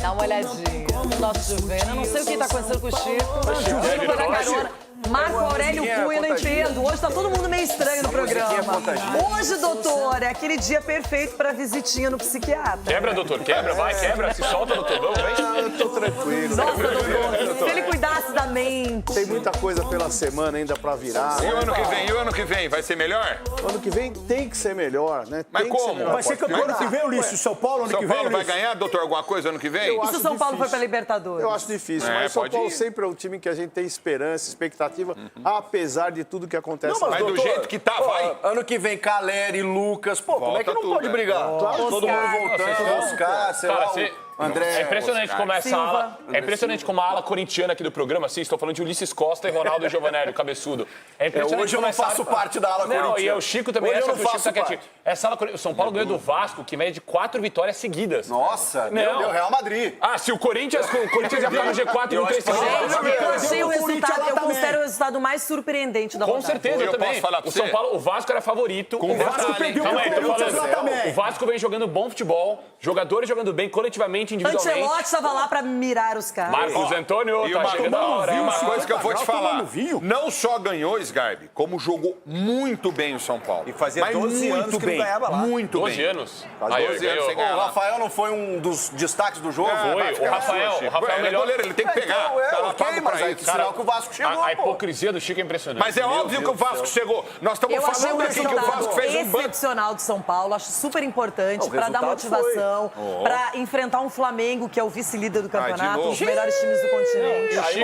Dá uma olhadinha no nosso Juvenal. Eu não sei o que tá acontecendo com o Chico. O Chico vai dar carona. Marco Aurélio Cunha, não entendo. Hoje tá todo mundo meio estranho no programa. Hoje, doutor, é aquele dia perfeito pra visitinha no psiquiatra. Quebra, doutor, quebra, vai, quebra. Se solta, doutor, vamos, vem. Eu tô tranquilo. Nossa, doutor, se ele cuidasse da mente. Tem muita coisa pela semana ainda pra virar. E o ano que vem? E o ano que vem? Vai ser melhor? O ano que vem tem que ser melhor, né? Mas Tem que como? ser melhor. Vai ser campeão ano que vem, Ulisses? São Paulo ano São que vem, Paulo vai Ulisses? ganhar, doutor, alguma coisa ano que vem? Eu E se o São Paulo for pra Libertadores? Eu acho difícil, mas o São Paulo sempre é um time que a gente tem esperança, expectativa, apesar de tudo que acontece. Mas do jeito que tá, vai. Ano que vem, Caleri, Lucas. Pô, como é que não tudo, pode brigar? Claro, Todo mundo voltando, Oscar, sei lá, o André. É impressionante como essa ala. É impressionante como a ala corintiana aqui do programa, assim, estou falando de Ulisses Costa e Ronaldo Giovanelli, o cabeçudo. É impressionante. Hoje eu não faço parte da ala corintiana. Não, e o Chico também Hoje acha eu que não o Chico tá faço quietinho. Essa ala, o São Paulo ganhou do Vasco, que mede 4 vitórias seguidas. Nossa, meu Real Madrid. Ah, se o Corinthians ia ficar no G4 e não tem esse Gente, eu achei o resultado, eu considero o resultado mais surpreendente da Com rodada. certeza, eu também. Posso falar pra O São você? Paulo, o Vasco era favorito. Com O Vasco detalhe, perdeu calma pro aí, tô Corinthians falando. lá também. O Vasco vem jogando bom futebol, jogadores jogando bem coletivamente, individualmente. Ancelotti estava lá pra mirar os caras. Marcos Antônio, E tá uma, chegando a hora. É uma coisa que eu vou te falar. Não só ganhou, Sgarbi, como jogou muito bem o São Paulo. E fazia 12 anos que não ganhava lá. Muito 12 bem. anos. Faz 12 anos sem ganhar O lá. Rafael não foi um dos destaques do jogo? Foi. O Rafael Ele é melhor. goleiro, ele tem que pegar. Ok, mas aí que sinal que o Vasco chegou, A hipocrisia do Chico é impressionante. Mas é óbvio que o Vasco chegou. Nós estamos falando aqui que o Vasco fez um banco. Excepcional do São Paulo, acho super importante para dar motivação, para enfrentar um Flamengo que é o vice-líder do campeonato, um dos melhores times do continente.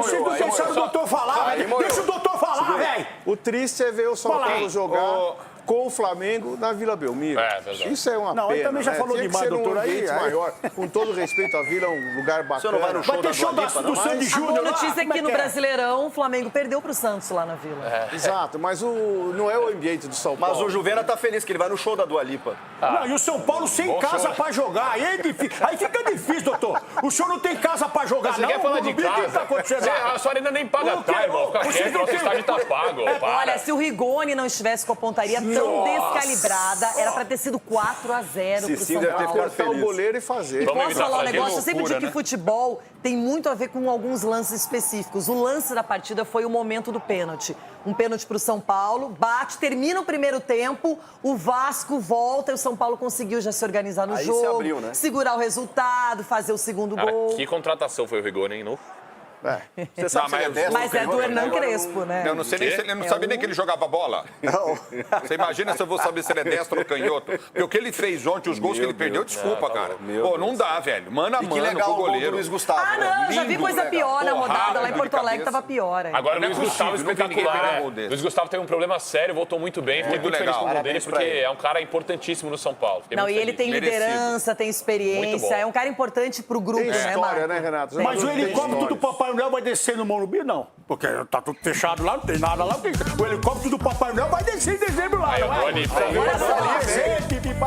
Deixa o doutor falar, deixa o doutor falar, velho. O triste é ver o São Paulo jogar com o Flamengo na Vila Belmiro. Verdade. Isso é uma pena. Ele também já falou Tinha que demais, ser doutor. Um ambiente maior. Com todo respeito, a Vila é um lugar bacana. Você não vai no show Vai ter show do Sandy A Júnior boa lá? notícia é Como que no Brasileirão o Flamengo perdeu pro Santos lá na Vila. Exato, mas não é o ambiente do São Paulo. Mas o Juvena tá feliz que ele vai no show da Dua Lipa. Não, e o São Paulo sem casa pra jogar. Aí, aí fica difícil, doutor. O senhor não tem casa pra jogar, Você não? quer falar de O que casa? tá acontecendo? A sua arena nem paga time, fica quieto, nosso estádio tá pago. Olha, se o Rigoni não estivesse com a pontaria tão descalibrada, era pra ter sido 4-0 pro São Paulo. Cortar o goleiro e fazer. E posso falar um negócio? Eu sempre digo que futebol tem muito a ver com alguns lances específicos. O lance da partida foi o momento do pênalti. Um pênalti pro São Paulo, bate, termina o primeiro tempo, o Vasco volta e o São Paulo conseguiu já se organizar no jogo, se abriu, né? segurar o resultado, fazer o segundo gol. Que contratação foi o Rigoni, hein? Você sabe se ele é destro, Mas é do Hernan Crespo, né? Eu não sei nem se ele não sabia nem que ele jogava bola. Não. Você imagina se eu vou saber se ele é destro ou canhoto? Porque o que ele fez ontem, os gols que ele perdeu, desculpa, cara. Pô, não dá, velho. Mano a E que mano legal com o o gol do goleiro. Luiz Gustavo. Ah, não, já vi coisa pior na rodada lá em Porto Alegre, tava pior. Hein? Agora o Luiz Gustavo espetacular, né? gol desse. Luiz Gustavo teve um problema sério, voltou muito bem. Fiquei muito feliz com o gol dele, porque é um cara importantíssimo no São Paulo. Não, e ele tem liderança, tem experiência, é um cara importante pro grupo, Tem né, história, Marco? né, Renato? Mas o helicóptero do Papai Noel vai descer no Morumbi, não? Porque tá tudo fechado lá, não tem nada lá. O helicóptero do Papai Noel vai descer em dezembro lá, não é?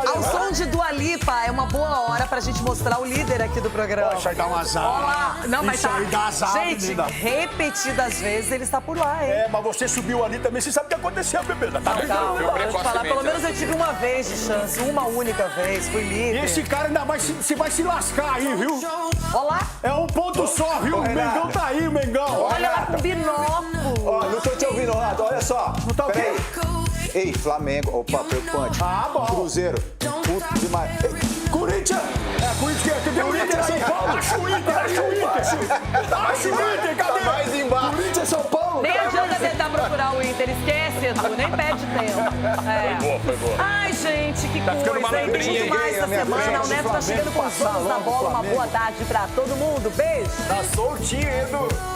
Ao som de Dua Lipa, é uma boa hora pra gente mostrar o líder aqui do programa. Isso aí dá um azar. Olá. Não, mas Isso aí dá azar, gente, menina. repetidas vezes ele está por lá, hein? É, mas você subiu ali também, você sabe o que aconteceu, bebê. Tá Calma, deixa eu te falar, pelo menos eu tive uma vez de chance, uma única vez, fui líder. E esse cara ainda vai se lascar aí, viu? Olá. É um ponto só, viu? O Mengão tá aí, o Mengão. Olha lá com binóculo. Ó, não tô te ouvindo, Renato. Olha só. Não tá o quê? Ei, Flamengo. Opa, preocupante. Ah, bom. Cruzeiro. Puto demais. Ei, Corinthians! É, Corinthians, cadê o Inter? São Paulo? Acha o Inter, acha o Inter! Acha o Inter, cadê? Tá mais embaixo. Corinthians, São Paulo. Nem adianta tentar procurar o Inter, esquece, Edu, nem perde tempo. É. Foi boa. Ai, gente, que ficando coisa, hein? malandrinho, Tem demais essa semana, o Neto tá chegando com os donos da bola. Uma boa tarde pra todo mundo, beijo! Tá soltinho, Edu.